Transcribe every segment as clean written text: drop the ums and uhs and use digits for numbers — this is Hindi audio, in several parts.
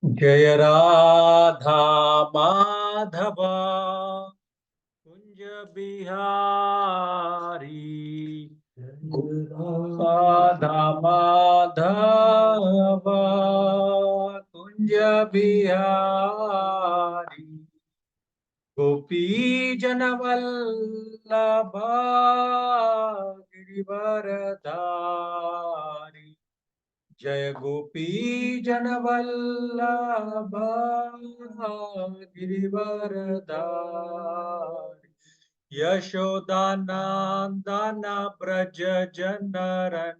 जय राधा माधवा कुंज बिहारी। राधा माधवा कुंज बिहारी। गोपी जनवल्लभा गिरिवरधारी। जय गोपी जनवल्लभा गिरिवरधारी। यशोदानंदन ब्रज जनरंजन।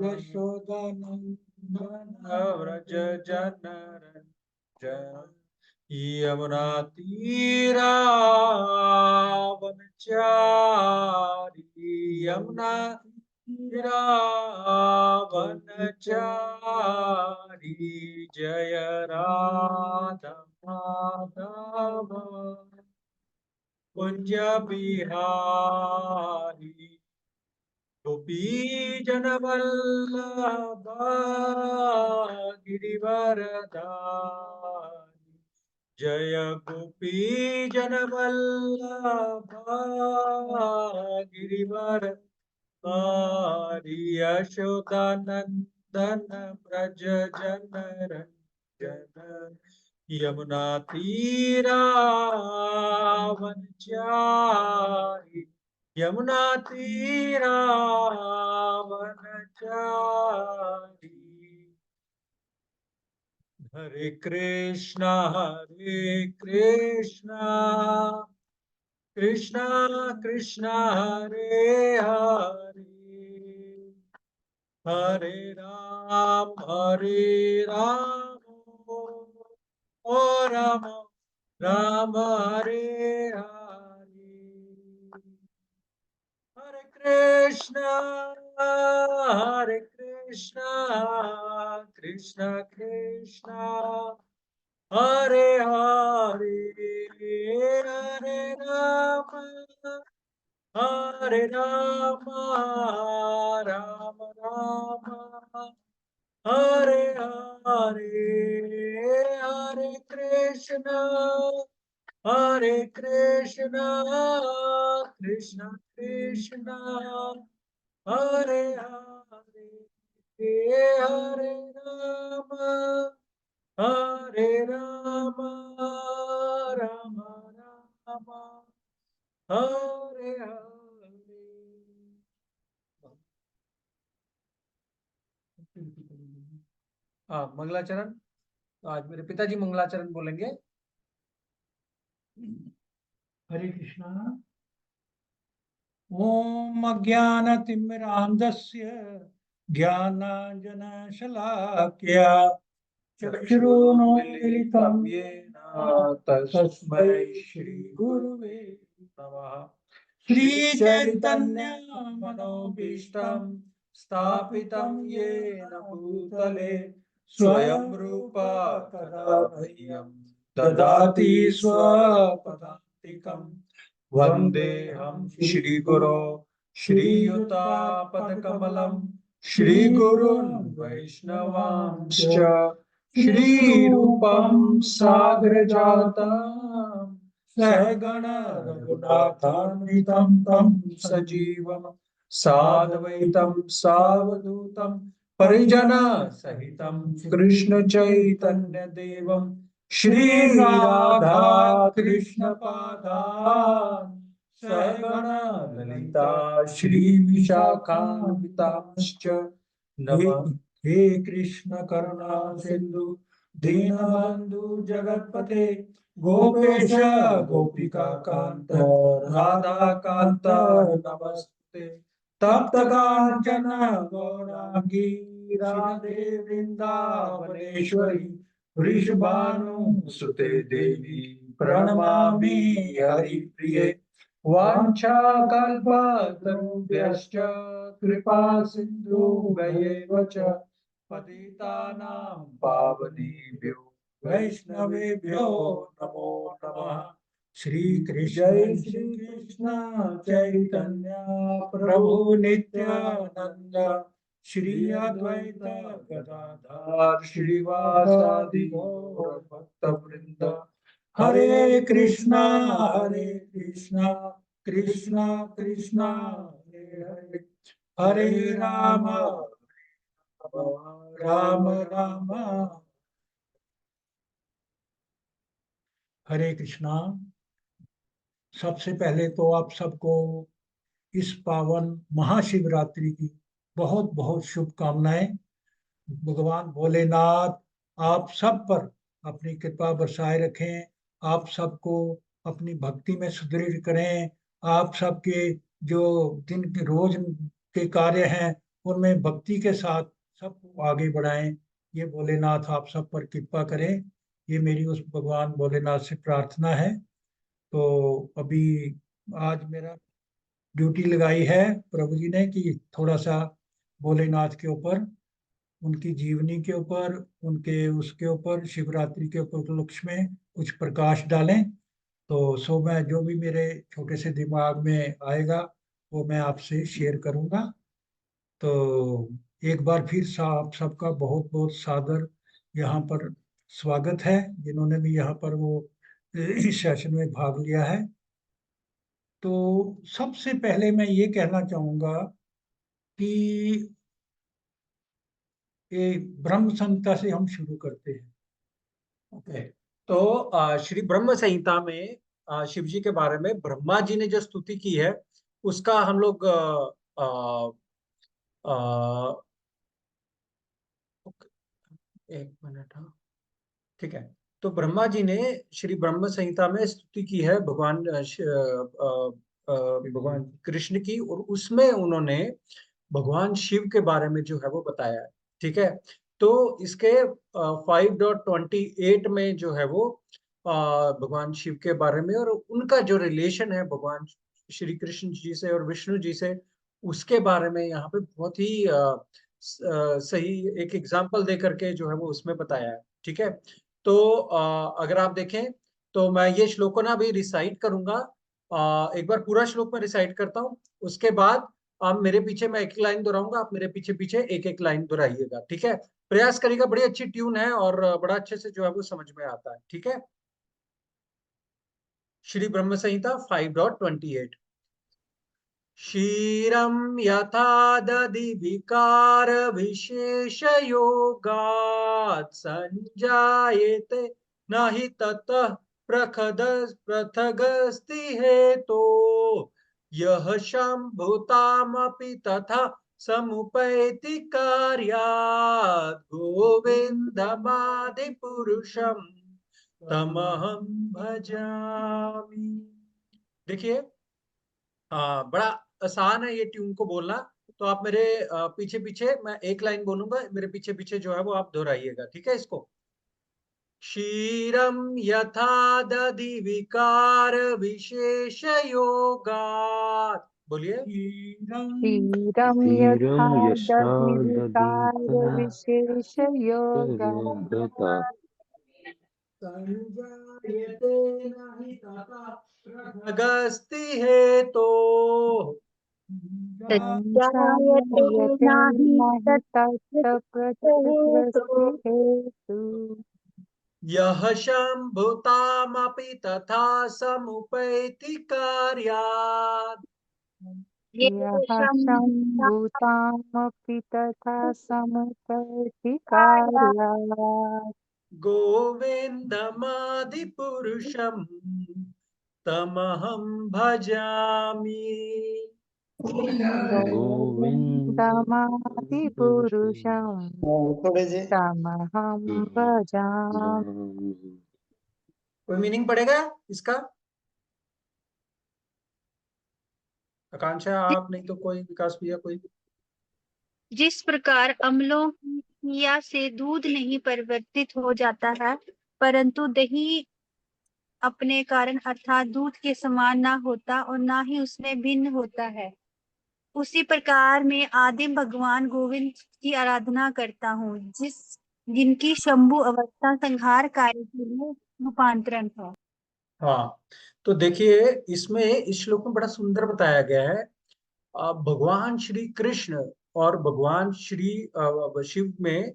यशोदानंदन ब्रज जनरंजन। यमुना तीरावनचारी। यमुना तीरावनचारी। जय राधा माधव कुंज बिहारी। गोपी जनवल्लभा गिरिवरधारी। जय गोपी जनवल्लभा गिरिवरधारी। यशोदानंदन ब्रज जनरंजन। यमुना तीरावनचारी। यमुना तीरावनचारी। हरे कृष्णा कृष्णा कृष्णा हरे हरे। हरे राम ओ राम राम हरे हरे। हरे कृष्णा कृष्णा कृष्णा हरे हरे। हरे राम राम राम हरे हरे। हरे कृष्णा कृष्णा कृष्णा हरे हरे। हरे राम राम राम हरे हरे। हाँ, मंगलाचरण। तो आज मेरे पिताजी मंगलाचरण बोलेंगे। हरे कृष्णा। ओम अज्ञानतिमिरान्धस्य ज्ञानाञ्जनशलाकया चक्षुरुन्मीलितं येन तस्मै श्रीगुरुवे नमः। श्रीचैतन्यमनोभीष्टं स्थापितं येन भूतले स्वयं रूपा कदा मह्यं ददाति स्वपदान्तिकम् वन्देऽहं श्रीगुरो श्रीयुतापदकमलं श्रीगुरुन् वैष्णवांश्च श्रीरूपं साग्रजातं सहगण रघुनाथान्वितं तं सजीवं साद्वैतं सावधूतं परिजनसहितं कृष्णचैतन्यदेवं श्रीराधा कृष्णपादान् सहगण ललिता श्रीविशाखान्वितांश्च नमः। हे कृष्ण करुणा सिंधु दीनबंधु जगतपते गोपेश गोपिका कांत राधा कांत नमस्ते। तप्त कांचन गौरांगी राधे वृंदावनेश्वरी वृषभानुसुते देवी प्रणमामि हरिप्रिये। वाञ्छाकल्पतरुभ्यश्च कृपा सिन्धुभ्यैव च पतितानां पावनेभ्यो वैष्णवेभ्यो नमो नमः। श्री कृष्ण चैतन्य प्रभु नित्यानंद श्री अद्वैत गदाधर श्रीवासादि गौर भक्त वृंद। हरे कृष्णा कृष्णा कृष्णा हरे हरे, हरे राम राम राम हरे कृष्णा। सबसे पहले तो आप सबको इस पावन महाशिवरात्रि की बहुत बहुत शुभकामनाएं। भगवान भोलेनाथ आप सब पर अपनी कृपा बरसाए रखें, आप सबको अपनी भक्ति में सुदृढ़ करें, आप सबके जो दिन के रोज के कार्य हैं उनमें भक्ति के साथ सबको आगे बढ़ाएं। ये भोलेनाथ आप सब पर कृपा करें, ये मेरी उस भगवान भोलेनाथ से प्रार्थना है। तो अभी आज मेरा ड्यूटी लगाई है प्रभु जी ने कि थोड़ा सा भोलेनाथ के ऊपर, उनकी जीवनी के ऊपर, उनके उसके ऊपर, शिवरात्रि के ऊपर उपलक्ष्य में कुछ प्रकाश डालें। तो सो मैं जो भी मेरे छोटे से दिमाग में आएगा वो मैं आपसे शेयर करूंगा। तो एक बार फिर आप सबका बहुत बहुत सादर यहाँ पर स्वागत है, जिन्होंने भी यहाँ पर वो इस सेशन में भाग लिया है। तो सबसे पहले मैं ये कहना चाहूंगा कि ये ब्रह्म संहिता से हम शुरू करते हैं। ओके। तो श्री ब्रह्म संहिता में शिव जी के बारे में ब्रह्मा जी ने जो स्तुति की है उसका हम लोग एक मिनट, हाँ, ठीक है। तो ब्रह्मा जी ने श्री ब्रह्म संहिता में स्तुति की है भगवान भगवान कृष्ण की, और उसमें उन्होंने भगवान शिव के बारे में जो है वो बताया है। ठीक है। तो इसके 5.28 में जो है वो भगवान शिव के बारे में और उनका जो रिलेशन है भगवान श्री कृष्ण जी से और विष्णु जी से, उसके बारे में यहाँ पे बहुत ही सही एक एग्जाम्पल दे करके जो है वो उसमें बताया है। ठीक है। तो अगर आप देखें तो मैं ये श्लोक ना भी रिसाइट करूंगा। एक बार पूरा श्लोक में रिसाइट करता हूँ, उसके बाद आप मेरे पीछे, मैं एक लाइन दोहराऊंगा, आप मेरे पीछे पीछे एक एक लाइन दोहराइएगा। ठीक है। प्रयास करिएगा, बड़ी अच्छी ट्यून है और बड़ा अच्छे से जो है वो समझ में आता है। ठीक है। श्री ब्रह्म संहिता 5.28। क्षीरं यथा दधि विकार विशेष योगात् संजायते न हि ततः प्रखद पृथगस्ति हेतो यः शम्भुतामपि तथा समुपैति कार्यात् गोविन्दमादिपुरुषं तमहं भजामि। देखिए, बड़ा आसान है ये ट्यून को बोलना। तो आप मेरे पीछे पीछे, मैं एक लाइन बोलूंगा, मेरे पीछे पीछे जो है वो आप दोहराइएगा। ठीक है। इसको क्षीरम यथा दधि विकार विशेष योगात्, बोलिए। क्षीरं धीरं यथा यशा दधिविकारविशेषयोगात् दधिकरयोगता संजायते नहि तथा प्रभगस्ति हेतोः। सञ्जायते नहि तत्प्रतिग्रस्ति हेतु यः शम्भुतामपि तथा समुपैति कार्यात् यः सम्भूतामपि तथा समुपैति कार्यात् गोविन्दमादिपुरुषं तमहं भजामि। गोविन्दमादिपुरुषं गोविन्दमादिपुरुषं तमहं भजामि। भजामि। कोई मीनिंग पड़ेगा इसका? आकांक्षा आप, नहीं तो कोई विकास भैया, कोई? जिस प्रकार अम्लों की क्रिया से दूध नहीं परिवर्तित हो जाता है, परंतु दही अपने कारण अर्थात दूध के समान ना होता और ना ही उसमें भिन्न होता है, उसी प्रकार मैं आदिम भगवान गोविंद की आराधना करता हूँ, जिनकी शंभु अवस्था संहार कार्य के लिए रूपांतरण है। हाँ, तो देखिए इसमें इस श्लोक में बड़ा सुंदर बताया गया है। भगवान श्री कृष्ण और भगवान श्री शिव में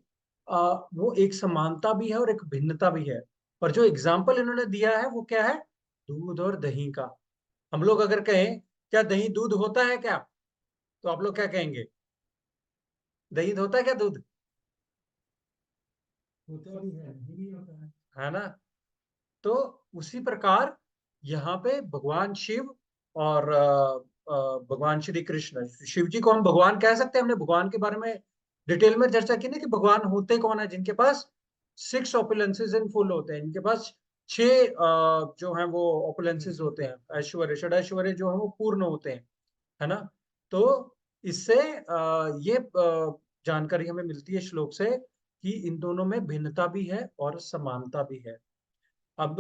वो एक समानता भी है और एक भिन्नता भी है। और जो एग्जाम्पल इन्होंने दिया है वो क्या है? दूध और दही का। हम लोग अगर कहें क्या दही दूध होता है क्या, तो आप लोग क्या कहेंगे? दही होता है क्या दूध? होता भी है, नहीं भी होता है ना? तो उसी प्रकार यहाँ पे भगवान शिव और भगवान श्री कृष्ण, शिव जी को हम भगवान कह सकते हैं। हमने भगवान के बारे में डिटेल में चर्चा की ना कि भगवान होते कौन है, जिनके पास 6 ओपुलेंसेस इन फुल होते हैं, इनके पास 6 जो है वो ओपुलेंसेस होते हैं, ऐश्वर्य षड ऐश्वर्य जो है वो पूर्ण होते हैं, है ना? तो इससे ये जानकारी हमें मिलती है श्लोक से कि इन दोनों में भिन्नता भी है और समानता भी है। अब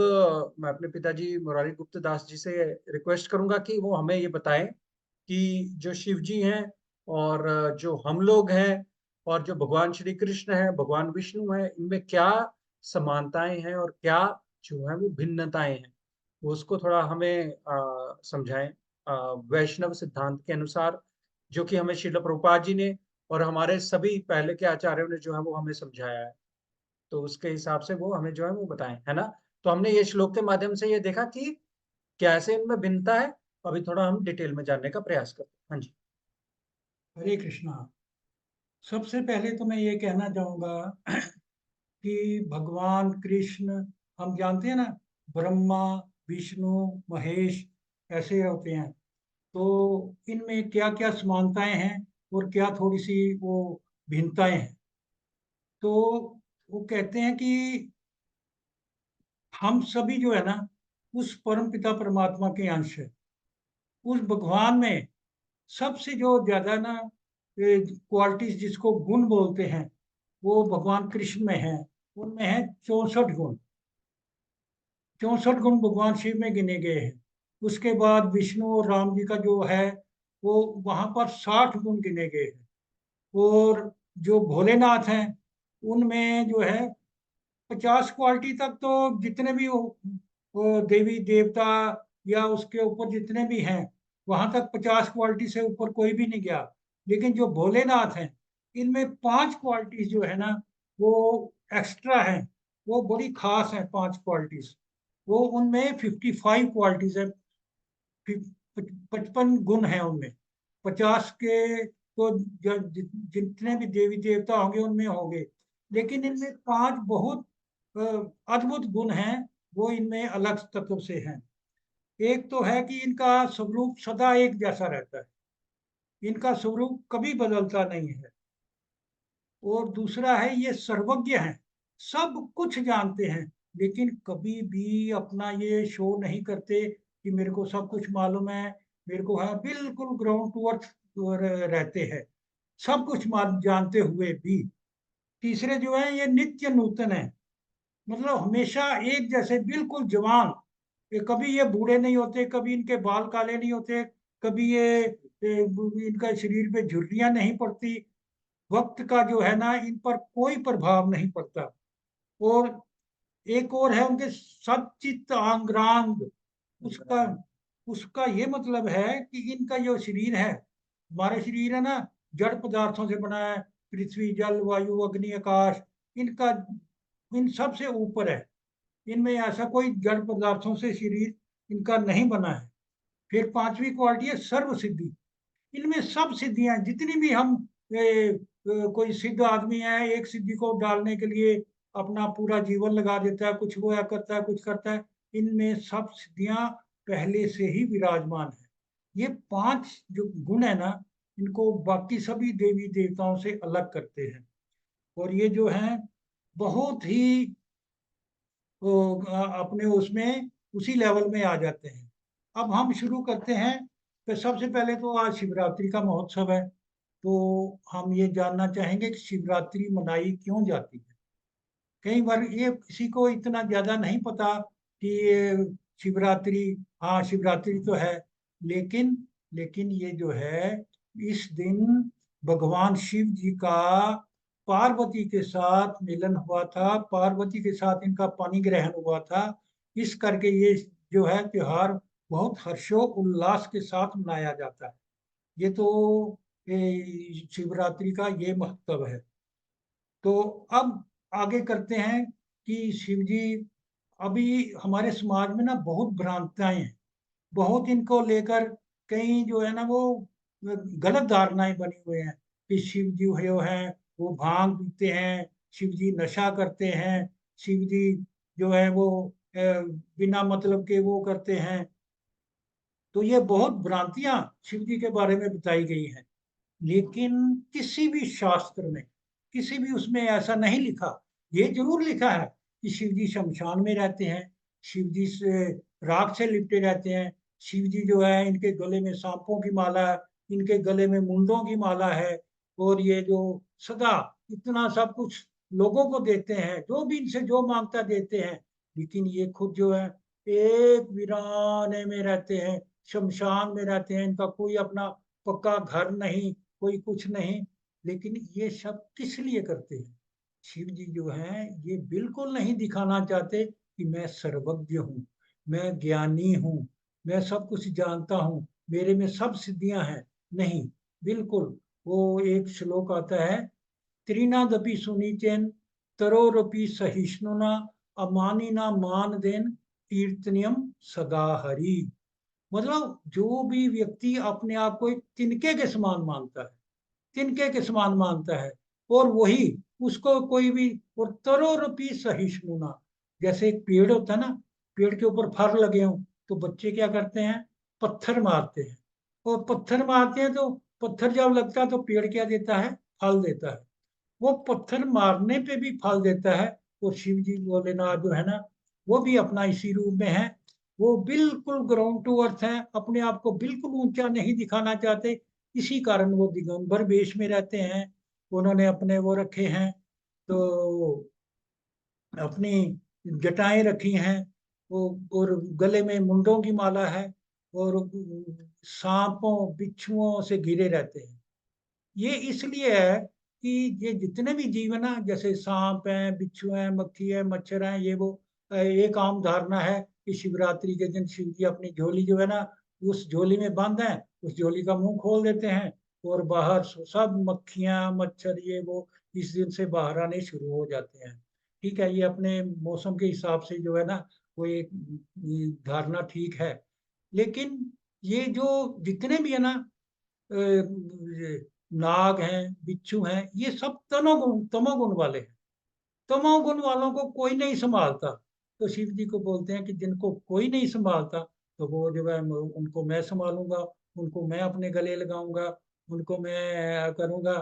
मैं अपने पिताजी मुरारी गुप्त दास जी से रिक्वेस्ट करूंगा कि वो हमें ये बताएं कि जो शिव जी हैं और जो हम लोग हैं और जो भगवान श्री कृष्ण है, भगवान विष्णु है, इनमें क्या समानताएं हैं और क्या जो है वो भिन्नताएं हैं, वो उसको थोड़ा हमें समझाएं वैष्णव सिद्धांत के अनुसार, जो कि हमें श्रील प्रभुपाद जी ने और हमारे सभी पहले के आचार्यों ने जो है वो हमें समझाया है। तो उसके हिसाब से वो हमें जो है वो बताएं, है ना? तो हमने ये श्लोक के माध्यम से ये देखा कि कैसे इनमें भिन्नता है। अभी थोड़ा हम डिटेल में जानने का प्रयास करते हैं। हाँ जी। हरे कृष्णा। सबसे पहले तो मैं ये कहना चाहूंगा कि भगवान कृष्ण, हम जानते हैं ना, ब्रह्मा विष्णु महेश ऐसे होते हैं। तो इनमें क्या क्या समानताएं हैं और क्या थोड़ी सी वो भिन्नताएं हैं। तो वो कहते हैं कि हम सभी जो है ना, उस परम पिता परमात्मा के अंश है। उस भगवान में सबसे जो ज्यादा ना क्वालिटीज जिसको गुण बोलते हैं, वो भगवान कृष्ण में है। उनमें है 64 गुण। 64 गुण भगवान शिव में गिने गए हैं। उसके बाद विष्णु और राम जी का जो है, वो वहां पर 60 गुण गिने गए हैं। और जो भोलेनाथ हैं, उनमें जो है 50 क्वालिटी तक, तो जितने भी वो देवी देवता या उसके ऊपर जितने भी हैं, वहां तक 50 क्वालिटी से ऊपर कोई भी नहीं गया। लेकिन जो भोलेनाथ हैं, इनमें 5 क्वालिटीज जो है ना, वो एक्स्ट्रा हैं। वो बड़ी खास हैं 5 क्वालिटीज। वो उनमें 55 क्वालिटीज है। 55 गुण हैं उनमें। 50 के तो जितने भी देवी देवता होंगे उनमें होंगे। लेकिन इनमें 5 बहुत अद्भुत गुण हैं। वो इनमें अलग तत्व से हैं। एक तो है कि इनका स्वरूप सदा एक जैसा रहता है। इनका स्वरूप कभी बदलता नहीं है। और दूसरा है, ये सर्वज्ञ हैं, सब कुछ जानते हैं। लेकिन कभी भी अपना ये शो नहीं करते कि मेरे को सब कुछ मालूम है, मेरे को है। बिल्कुल ग्राउंड टू अर्थ रहते हैं, सब कुछ जानते हुए भी। तीसरे जो है, ये नित्य नूतन है। मतलब हमेशा एक जैसे, बिल्कुल जवान। ये कभी ये बूढ़े नहीं होते, कभी इनके बाल काले नहीं होते, कभी इनका शरीर पे झुर्रियां नहीं पड़ती। वक्त का जो है ना, इन पर कोई प्रभाव नहीं पड़ता। और एक और है उनके सच्चित आंग्रांग। उसका उसका ये मतलब है कि इनका जो शरीर है, हमारे शरीर है ना, जड़ पदार्थों से बना है। पृथ्वी जल वायु अग्नि आकाश, इनका इन सब से ऊपर है। इनमें ऐसा कोई जड़ पदार्थों से शरीर इनका नहीं बना है। फिर पांचवी क्वालिटी है सर्व सिद्धि। इनमें सब सिद्धियां जितनी भी हम कोई सिद्ध आदमी है, एक सिद्धि को डालने के लिए अपना पूरा जीवन लगा देता है, कुछ वो करता है, कुछ करता है। इनमें सब सिद्धियां पहले से ही विराजमान है। ये 5 जो गुण है ना, इनको बाकी सभी देवी देवताओं से अलग करते हैं। और ये जो है बहुत ही अपने उसमें उसी लेवल में आ जाते हैं। अब हम शुरू करते हैं। तो सबसे पहले तो आज शिवरात्रि का महोत्सव है। तो हम ये जानना चाहेंगे कि शिवरात्रि मनाई क्यों जाती है। कई बार ये किसी को इतना ज्यादा नहीं पता कि ये शिवरात्रि, हाँ शिवरात्रि तो है। लेकिन लेकिन ये जो है, इस दिन भगवान शिव जी का पार्वती के साथ मिलन हुआ था, पार्वती के साथ इनका पानी ग्रहण हुआ था। इस करके ये जो है त्योहार बहुत हर्षो उल्लास के साथ मनाया जाता है। ये तो शिवरात्रि का ये महत्व है। तो अब आगे करते हैं कि शिव जी, अभी हमारे समाज में ना बहुत भ्रांतियां हैं, बहुत इनको लेकर कई जो है ना वो गलत धारणाएं बनी हुई हैं कि शिव जी जो है वो भांग पीते हैं, शिव जी नशा करते हैं, शिव जी जो है वो बिना मतलब के वो करते हैं। तो ये बहुत भ्रांतियां शिव जी के बारे में बताई गई हैं, लेकिन किसी भी शास्त्र में, किसी भी उसमें ऐसा नहीं लिखा। ये जरूर लिखा है कि शिव जी शमशान में रहते हैं, शिव जी से राख से लिपटे रहते हैं, शिव जी जो है इनके गले में सांपों की माला है, इनके गले में मुंडों की माला है, और ये जो सदा इतना सब कुछ लोगों को देते हैं, जो भी इनसे जो मांगता देते हैं, लेकिन ये खुद जो है एक वीराने में रहते हैं, शमशान में रहते हैं, इनका कोई अपना पक्का घर नहीं, कोई कुछ नहीं। लेकिन ये सब किस लिए करते हैं? शिव जी जो हैं ये बिल्कुल नहीं दिखाना चाहते कि मैं सर्वज्ञ हूँ, मैं ज्ञानी हूँ, मैं सब कुछ जानता हूँ, मेरे में सब सिद्धियां हैं। नहीं, बिल्कुल। वो एक श्लोक आता है, त्रिनादपि सुनीचेन तरोरपि सहिष्णुना अमानिना मान देन कीर्तनियम सदा हरि। मतलब जो भी व्यक्ति अपने आप को एक तिनके के समान मानता है, तिनके के समान मानता है, और वही उसको कोई भी, और तरोरपी सहिष्णुना, जैसे एक पेड़ होता है ना, पेड़ के ऊपर फर लगे हों तो बच्चे क्या करते हैं, पत्थर मारते हैं, और पत्थर मारते हैं तो पत्थर जब लगता है तो पेड़ क्या देता है, फल देता है। वो पत्थर मारने पे भी फल देता है। और शिव जी भोलेनाथ जो है ना, वो भी अपना इसी रूप में है। वो बिल्कुल ग्राउंड टू अर्थ है, अपने आप को बिल्कुल ऊंचा नहीं दिखाना चाहते, इसी कारण वो दिगंबर वेश में रहते हैं। उन्होंने अपने वो रखे हैं, तो अपनी जटाएं रखी हैं, वो, और गले में मुंडों की माला है, और सांपों बिच्छुओं से घिरे रहते हैं। ये इसलिए है कि ये जितने भी जीव है ना, जैसे सांप हैं, बिच्छू हैं, मक्खी है, मच्छर हैं, ये वो, एक आम धारणा है कि शिवरात्रि के दिन शिव जी अपनी झोली जो है ना, उस झोली में बंद है, उस झोली का मुंह खोल देते हैं, और बाहर सब मक्खियां मच्छर ये वो इस दिन से बाहर आने शुरू हो जाते हैं। ठीक है, ये अपने मौसम के हिसाब से जो है ना, वो एक धारणा ठीक है। लेकिन ये जो जितने भी है ना, नाग हैं, बिच्छू हैं, ये सब तमोगुण वाले हैं। तमोगुण वालों को कोई नहीं संभालता। तो शिव जी को बोलते हैं कि जिनको कोई नहीं संभालता, तो वो जो है उनको मैं संभालूंगा, उनको मैं अपने गले लगाऊंगा, उनको मैं करूंगा।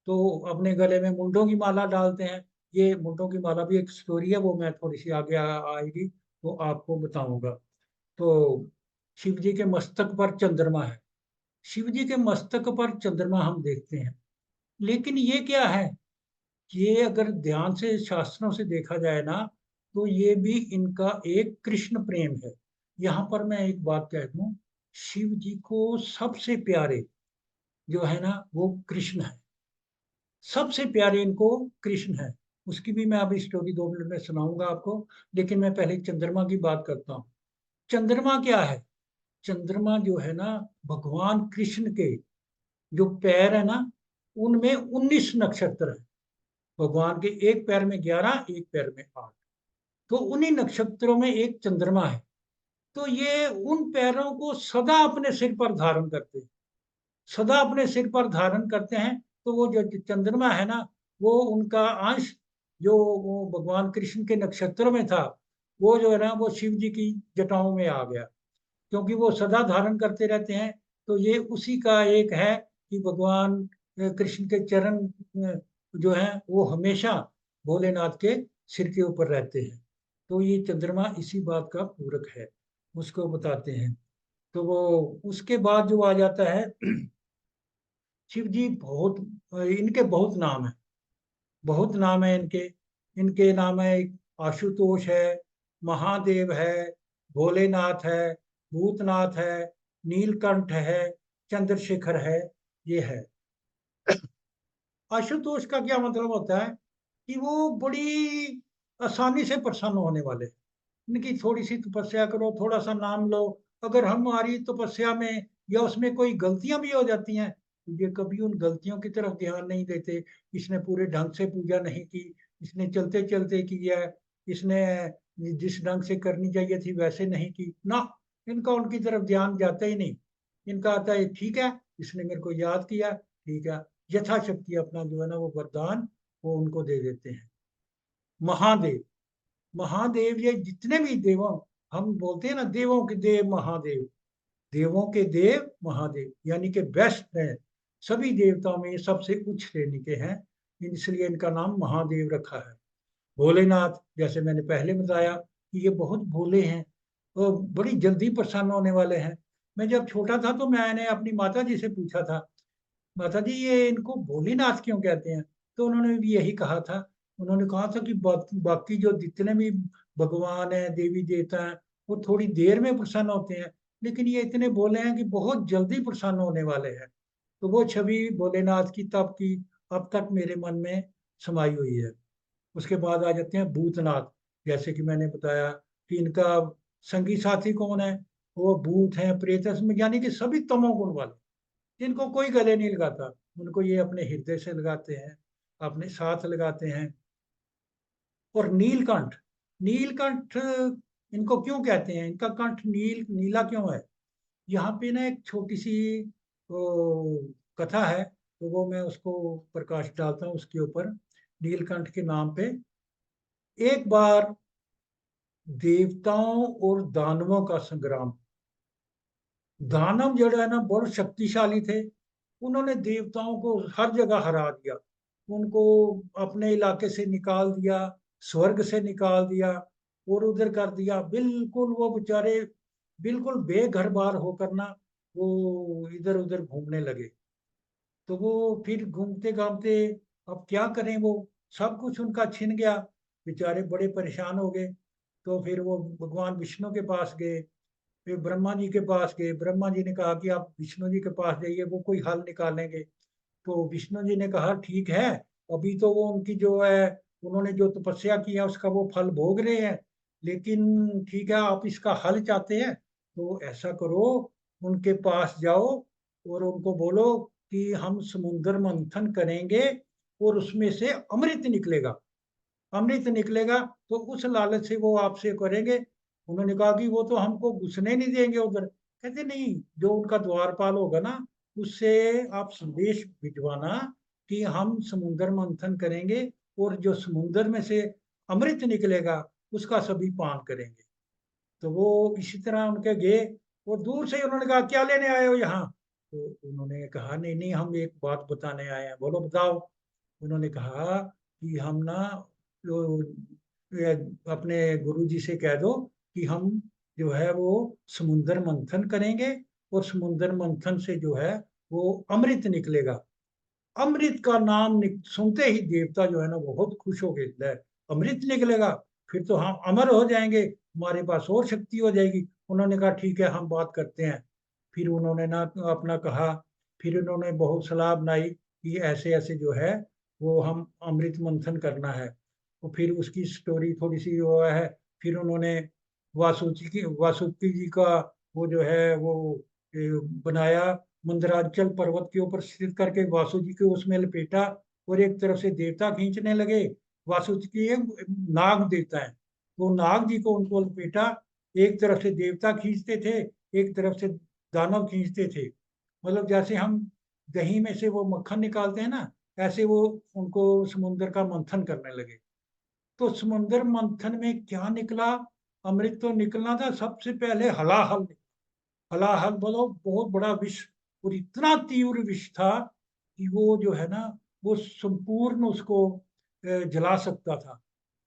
तो अपने गले में मुंडों की माला डालते हैं। ये मुंडों की माला भी एक स्टोरी है, वो मैं थोड़ी सी आगे आएगी तो आपको बताऊंगा। तो शिव जी के मस्तक पर चंद्रमा है, शिव जी के मस्तक पर चंद्रमा हम देखते हैं। लेकिन ये क्या है, ये अगर ध्यान से शास्त्रों से देखा जाए ना, तो ये भी इनका एक कृष्ण प्रेम है। यहाँ पर मैं एक बात कह दूं, शिव जी को सबसे प्यारे जो है ना वो कृष्ण है, सबसे प्यारे इनको कृष्ण है। उसकी भी मैं अभी स्टोरी 2 मिनट में सुनाऊंगा आपको, लेकिन मैं पहले चंद्रमा की बात करता हूँ। चंद्रमा क्या है? चंद्रमा जो है ना, भगवान कृष्ण के जो पैर है ना, उनमें 19 नक्षत्र है। भगवान के एक पैर में 11, एक पैर में 8, तो उन्हीं नक्षत्रों में एक चंद्रमा है। तो ये उन पैरों को सदा अपने सिर पर धारण करते हैं, सदा अपने सिर पर धारण करते हैं। तो वो जो चंद्रमा है ना, वो उनका अंश जो वो भगवान कृष्ण के नक्षत्रों में था, वो जो है ना वो शिव जी की जटाओं में आ गया, क्योंकि वो सदा धारण करते रहते हैं। तो ये उसी का एक है कि भगवान कृष्ण के चरण जो है वो हमेशा भोलेनाथ के सिर के ऊपर रहते हैं। तो ये चंद्रमा इसी बात का पूरक है, उसको बताते हैं। तो वो उसके बाद जो आ जाता है, शिव जी बहुत, इनके बहुत नाम है, बहुत नाम है इनके। इनके नाम है, आशुतोष है, महादेव है, भोलेनाथ है, भूतनाथ है, नीलकंठ है, चंद्रशेखर है, ये है। आशुतोष का क्या मतलब होता है कि वो बड़ी आसानी से प्रसन्न होने वाले। इनकी थोड़ी सी तपस्या करो, थोड़ा सा नाम लो, अगर हमारी तपस्या में या उसमें कोई गलतियां भी हो जाती हैं ये कभी उन गलतियों की तरफ ध्यान नहीं देते। इसने पूरे ढंग से पूजा नहीं की, इसने चलते चलते किया, इसने जिस ढंग से करनी चाहिए थी वैसे नहीं की ना। इनका उनकी तरफ ध्यान जाता ही नहीं। इनका आता है ठीक है, इसने मेरे को याद किया, ठीक है, यथाशक्ति अपना जो है ना वो वरदान वो उनको दे देते हैं। महादेव, महादेव ये जितने भी देवों, हम बोलते हैं ना देवों के देव महादेव, देवों के देव महादेव यानी कि बेस्ट है। सभी देवताओं में ये सबसे उच्च श्रेणी के हैं, इसलिए इनका नाम महादेव रखा है। भोलेनाथ, जैसे मैंने पहले बताया कि ये बहुत भोले हैं, तो बड़ी जल्दी प्रसन्न होने वाले हैं। मैं जब छोटा था तो मैंने अपनी माता जी से पूछा था, माता जी ये इनको भोलेनाथ क्यों कहते हैं? तो उन्होंने भी यही कहा था। उन्होंने कहा था कि बाकी जो जितने भी भगवान हैं, देवी देवता हैं, वो थोड़ी देर में प्रसन्न होते हैं, लेकिन ये इतने भोले हैं कि बहुत जल्दी प्रसन्न होने वाले हैं। तो वो छवि भोलेनाथ की तब की अब तक मेरे मन में समाई हुई है। उसके बाद आ जाते हैं भूतनाथ। जैसे कि मैंने बताया कि इनका संगी साथी कौन है? वो भूत हैं, प्रेत हैं, यानी कि सभी तमोगुण वाले, जिनको कोई गले नहीं लगाता, उनको ये अपने हृदय से लगाते हैं, अपने साथ लगाते हैं। और नीलकंठ, नीलकंठ इनको क्यों कहते हैं? इनका कंठ नीला क्यों है? यहाँ पे ना एक छोटी सी कथा है, तो वो मैं उसको प्रकाश डालता हूँ उसके ऊपर, नीलकंठ के नाम पे। एक बार देवताओं और दानवों का संग्राम। दानव जो है ना बहुत शक्तिशाली थे, उन्होंने देवताओं को हर जगह हरा दिया, उनको अपने इलाके से निकाल दिया, स्वर्ग से निकाल दिया और उधर कर दिया। बिल्कुल वो बेचारे बिल्कुल बेघर बार होकर ना वो इधर उधर घूमने लगे। तो वो फिर घूमते घामते अब क्या करें, वो सब कुछ उनका छिन गया, बेचारे बड़े परेशान हो गए। तो फिर वो भगवान विष्णु के पास गए, फिर ब्रह्मा जी के पास गए। ब्रह्मा जी ने कहा कि आप विष्णु जी के पास जाइए, वो कोई हल निकालेंगे। तो विष्णु जी ने कहा ठीक है, अभी तो वो उनकी जो है उन्होंने जो तपस्या किया उसका वो फल भोग रहे हैं, लेकिन ठीक है आप इसका हल चाहते हैं तो ऐसा करो, उनके पास जाओ और उनको बोलो कि हम समुद्र मंथन करेंगे और उसमें से अमृत निकलेगा, अमृत निकलेगा तो उस लालच से वो आपसे करेंगे। उन्होंने कहा कि वो तो हमको घुसने नहीं देंगे उधर। कहते नहीं, जो उनका द्वारपाल होगा ना उससे आप संदेश भिजवाना कि हम समुद्र मंथन करेंगे और जो समुद्र में से अमृत निकलेगा उसका सभी पान करेंगे। तो वो इसी तरह उनके गए और दूर से ही उन्होंने कहा क्या लेने आए हो यहाँ? तो उन्होंने कहा नहीं नहीं हम एक बात बताने आए हैं। बोलो बताओ। उन्होंने कहा कि हम ना जो अपने गुरु जी से कह दो कि हम जो है वो समुद्र मंथन करेंगे और समुद्र मंथन से जो है वो अमृत निकलेगा। अमृत का नाम सुनते ही देवता जो है ना बहुत खुश हो गए, अमृत निकलेगा, फिर तो हम अमर हो जाएंगे, हमारे पास और शक्ति हो जाएगी। उन्होंने कहा ठीक है हम बात करते हैं। फिर उन्होंने ना अपना कहा, फिर उन्होंने बहुत सलाह बनाई कि ऐसे ऐसे जो है वो हम अमृत मंथन करना है। तो फिर उसकी स्टोरी थोड़ी सी वो है। फिर उन्होंने वासुकी जी का वो जो है वो बनाया, मंदराचल पर्वत के ऊपर स्थित करके वासु जी को उसमें लपेटा और एक तरफ से देवता खींचने लगे। वासु जी की नाग देवता है, तो नाग जी को उनको लपेटा, एक तरफ से देवता खींचते थे, एक तरफ से दानव खींचते थे। मतलब जैसे हम दही में से वो मक्खन निकालते हैं ना, ऐसे वो उनको समुद्र का मंथन करने लगे। तो समुद्र मंथन में क्या निकला? अमृत तो निकलना था, सबसे पहले हलाहल। हलाहल बोलो बहुत बड़ा विष, और इतना तीव्र विष था कि वो जो है ना वो संपूर्ण उसको जला सकता था।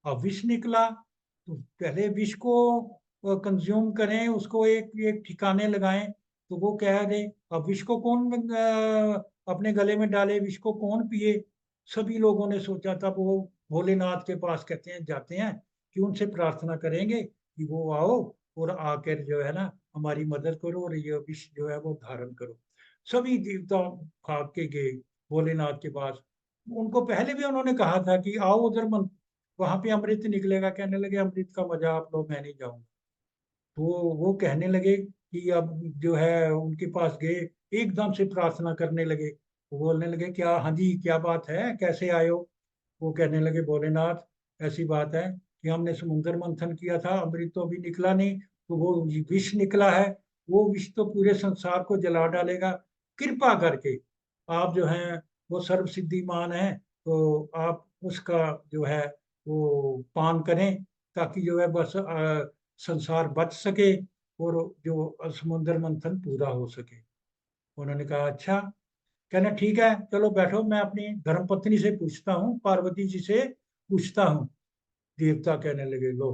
अब विष निकला तो पहले विष को कंज्यूम करें, उसको एक एक ठिकाने लगाएं, तो वो कह रहे अब विष को कौन अपने गले में डाले, विष को कौन पिए? सभी लोगों ने सोचा था वो भोलेनाथ के पास कहते हैं जाते हैं कि उनसे प्रार्थना करेंगे कि वो आओ और आकर जो है ना हमारी मदद करो और ये विष जो है वो धारण करो। सभी देवता भाग के गए भोलेनाथ के पास। उनको पहले भी उन्होंने कहा था कि आओ उधर वहां पे अमृत निकलेगा। कहने लगे अमृत का मजा आप लोग, मैं नहीं जाऊंगा। तो वो कहने लगे कि अब जो है उनके पास गए, एकदम से प्रार्थना करने लगे वो बोलने लगे क्या, हाँ जी क्या बात है, कैसे आए हो? वो कहने लगे भोलेनाथ ऐसी बात है कि हमने समुद्र मंथन किया था, अमृत तो अभी निकला नहीं, तो वो विष निकला है, वो विष तो पूरे संसार को जला डालेगा। कृपा करके आप जो हैं वो सर्वसिद्धिमान हैं, तो आप उसका जो है वो पान करें, ताकि जो है बस संसार बच सके और जो समुद्र मंथन पूरा हो सके। उन्होंने कहा अच्छा। कहना ठीक है, चलो बैठो, मैं अपनी धर्मपत्नी से पूछता हूँ, पार्वती जी से पूछता हूँ। देवता कहने लगे लो,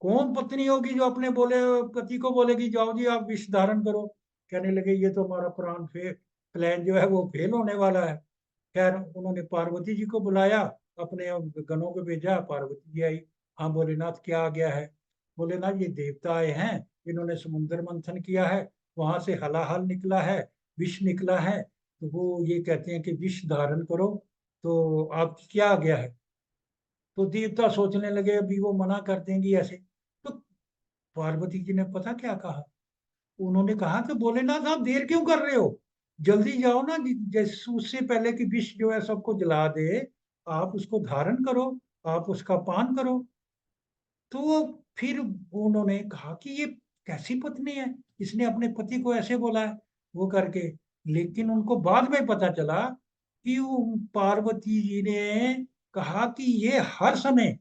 कौन पत्नी होगी जो अपने बोले पति को बोलेगी जाओ जी आप विष धारण करो? कहने लगे ये तो हमारा प्लान जो है वो फेल होने वाला है। खैर उन्होंने पार्वती जी को बुलाया, अपने गणों को भेजा, पार्वती जी आई। हाँ भोलेनाथ क्या आ गया है? भोलेनाथ ये देवता आए हैं, इन्होंने समुद्र मंथन किया है, वहां से हलाहल निकला है, विष निकला है, तो वो ये कहते हैं कि विष धारण करो, तो आप क्या आ गया है? तो देवता सोचने लगे अभी वो मना कर देंगी ऐसे। तो पार्वती जी ने पता क्या कहा, उन्होंने कहा कि भोलेनाथ आप देर क्यों कर रहे हो, जल्दी जाओ ना, जैसे उससे पहले कि विष जो है सबको जला दे, आप उसको धारण करो, आप उसका पान करो। तो फिर उन्होंने कहा कि ये कैसी पत्नी है, इसने अपने पति को ऐसे बोला है, वो करके। लेकिन उनको बाद में पता चला कि वो पार्वती जी ने कहा कि ये हर समय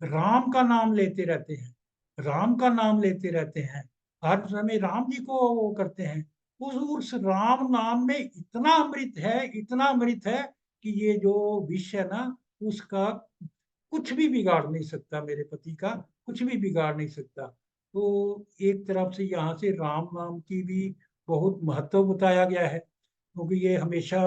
राम का नाम लेते रहते हैं, राम का नाम लेते रहते हैं, हर समय राम जी को वो करते हैं। उस राम नाम में इतना अमृत है, इतना अमृत है कि ये जो विष है ना, उसका कुछ भी बिगाड़ नहीं सकता, मेरे पति का कुछ भी बिगाड़ नहीं सकता। तो एक तरफ से यहाँ से राम नाम की भी बहुत महत्व बताया गया है, क्योंकि ये हमेशा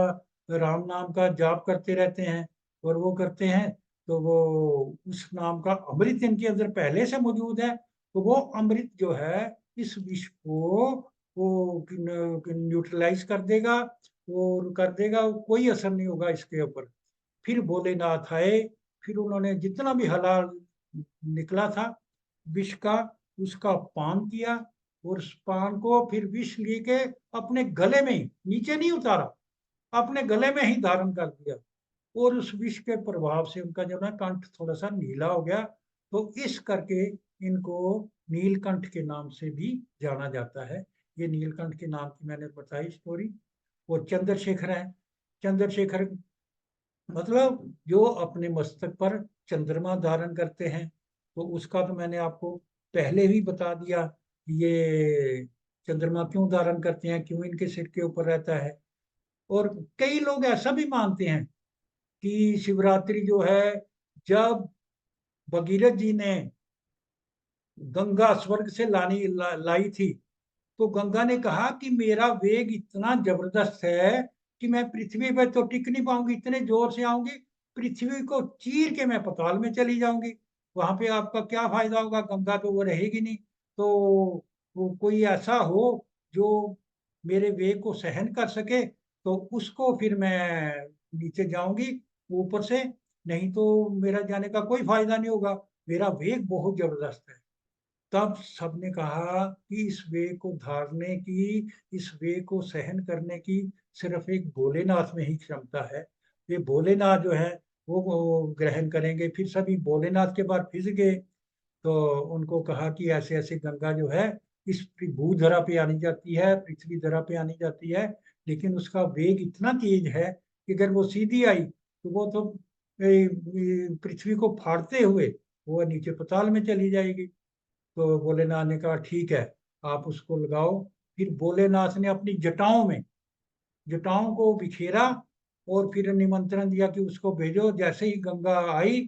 राम नाम का जाप करते रहते हैं और वो करते हैं, तो वो उस नाम का अमृत इनके अंदर पहले से मौजूद है, तो वो अमृत जो है इस विष को वो न्यूट्रलाइज कर देगा और कर देगा, कोई असर नहीं होगा इसके ऊपर। फिर भोलेनाथ आए, फिर उन्होंने जितना भी हलाल निकला था विष का, उसका पान किया, और उस पान को फिर विष लेके अपने गले में ही, नीचे नहीं उतारा, अपने गले में ही धारण कर दिया। और उस विष के प्रभाव से उनका जो है कंठ थोड़ा सा नीला हो गया, तो इस करके इनको नीलकंठ के नाम से भी जाना जाता है। ये नीलकंठ के नाम की मैंने बताई स्टोरी। वो चंद्रशेखर है, चंद्रशेखर मतलब जो अपने मस्तक पर चंद्रमा धारण करते हैं, तो उसका तो मैंने आपको पहले ही बता दिया कि ये चंद्रमा क्यों धारण करते हैं, क्यों इनके सिर के ऊपर रहता है। और कई लोग ऐसा भी मानते हैं कि शिवरात्रि जो है, जब भगीरथ जी ने गंगा स्वर्ग से लाई थी, तो गंगा ने कहा कि मेरा वेग इतना जबरदस्त है कि मैं पृथ्वी पर तो टिक नहीं पाऊंगी, इतने जोर से आऊंगी, पृथ्वी को चीर के मैं पाताल में चली जाऊंगी, वहां पे आपका क्या फायदा होगा, गंगा तो वो रहेगी नहीं। तो वो कोई ऐसा हो जो मेरे वेग को सहन कर सके, तो उसको फिर मैं नीचे जाऊंगी ऊपर से, नहीं तो मेरा जाने का कोई फायदा नहीं होगा, मेरा वेग बहुत जबरदस्त है। तब सबने कहा कि इस वे को धारने की, इस वे को सहन करने की सिर्फ एक भोलेनाथ में ही क्षमता है। ये भोलेनाथ जो है वो ग्रहण करेंगे। फिर सभी भोलेनाथ के बाद फिर गए, तो उनको कहा कि ऐसे ऐसे गंगा जो है इस भूधरा पे आनी जाती है, पृथ्वी धरा पे आनी जाती है, लेकिन उसका वेग इतना तेज है कि अगर वो सीधी आई तो वो तो पृथ्वी को फाड़ते हुए वो नीचे पाताल में चली जाएगी। तो भोलेनाथ ने कहा ठीक है, आप उसको लगाओ। फिर भोलेनाथ ने अपनी जटाओं को बिखेरा और फिर निमंत्रण दिया कि उसको भेजो। जैसे ही गंगा आई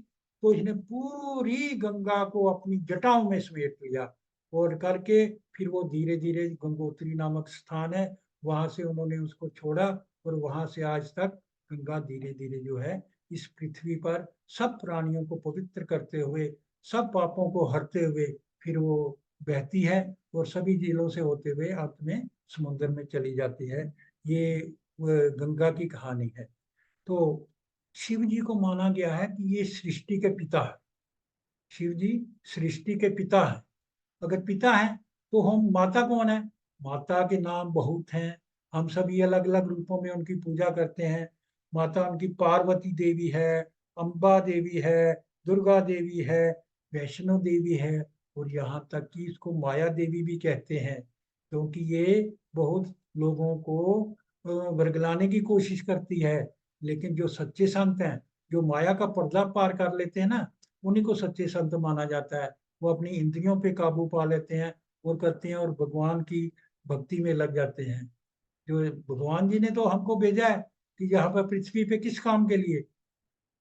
तो इसने पूरी गंगा को अपनी जटाओं में समेट लिया, और करके फिर वो धीरे धीरे, गंगोत्री नामक स्थान है, वहां से उन्होंने उसको छोड़ा, और वहां से आज तक गंगा धीरे धीरे जो है इस पृथ्वी पर सब प्राणियों को पवित्र करते हुए, सब पापों को हरते हुए फिर वो बहती है, और सभी झीलों से होते हुए अंत में समुद्र में चली जाती है। ये गंगा की कहानी है। तो शिव जी को माना गया है कि ये सृष्टि के पिता है। शिव जी सृष्टि के पिता है। अगर पिता है तो हम माता कौन है? माता के नाम बहुत हैं, हम सभी अलग अलग रूपों में उनकी पूजा करते हैं। माता उनकी पार्वती देवी है, अम्बा देवी है, दुर्गा देवी है, वैष्णो देवी है, और यहाँ तक कि इसको माया देवी भी कहते हैं, क्योंकि ये बहुत लोगों को वर्गलाने की कोशिश करती है। लेकिन जो सच्चे संत हैं, जो माया का पर्दा पार कर लेते हैं ना, उन्हीं को सच्चे संत माना जाता है। वो अपनी इंद्रियों पे काबू पा लेते हैं और करते हैं, और भगवान की भक्ति में लग जाते हैं। जो भगवान जी ने तो हमको भेजा है कि यहाँ पर पृथ्वी पे किस काम के लिए?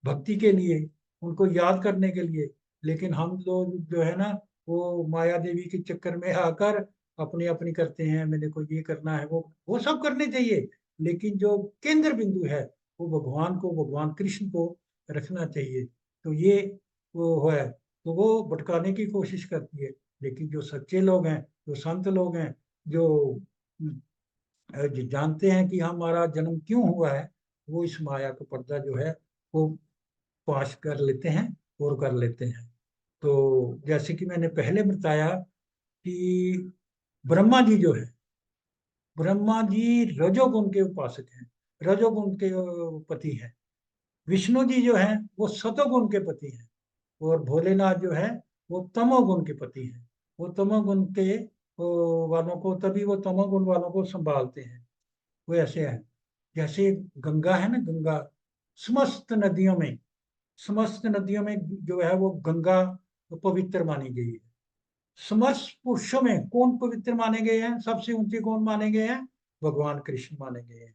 भक्ति के लिए, उनको याद करने के लिए। लेकिन हम लोग जो है ना, वो माया देवी के चक्कर में आकर अपनी अपनी करते हैं, मेरे को ये करना है, वो सब करने चाहिए, लेकिन जो केंद्र बिंदु है वो भगवान को, भगवान कृष्ण को रखना चाहिए। तो ये वो है, तो वो भटकाने की कोशिश करती है। लेकिन जो सच्चे लोग हैं, जो संत लोग हैं, जो जो जानते हैं कि हमारा जन्म क्यों हुआ है, वो इस माया का पर्दा जो है वो पाश कर लेते हैं और कर लेते हैं। तो जैसे कि मैंने पहले बताया कि ब्रह्मा जी जो है, ब्रह्मा जी रजोगुण के उपासक हैं, रजोगुण के पति हैं। विष्णु जी जो है वो सतोगुण के पति हैं, और भोलेनाथ जो है वो तमोगुण के पति हैं। वो तमोगुण के वालों को, तभी वो तमोगुण वालों को संभालते हैं। वो ऐसे है, जैसे गंगा है ना, गंगा समस्त नदियों में जो है वो गंगा पवित्र मानी गई है। समस्त पुरुषों में कौन पवित्र माने गए हैं, सबसे ऊंचे कौन माने गए हैं? भगवान कृष्ण माने गए हैं।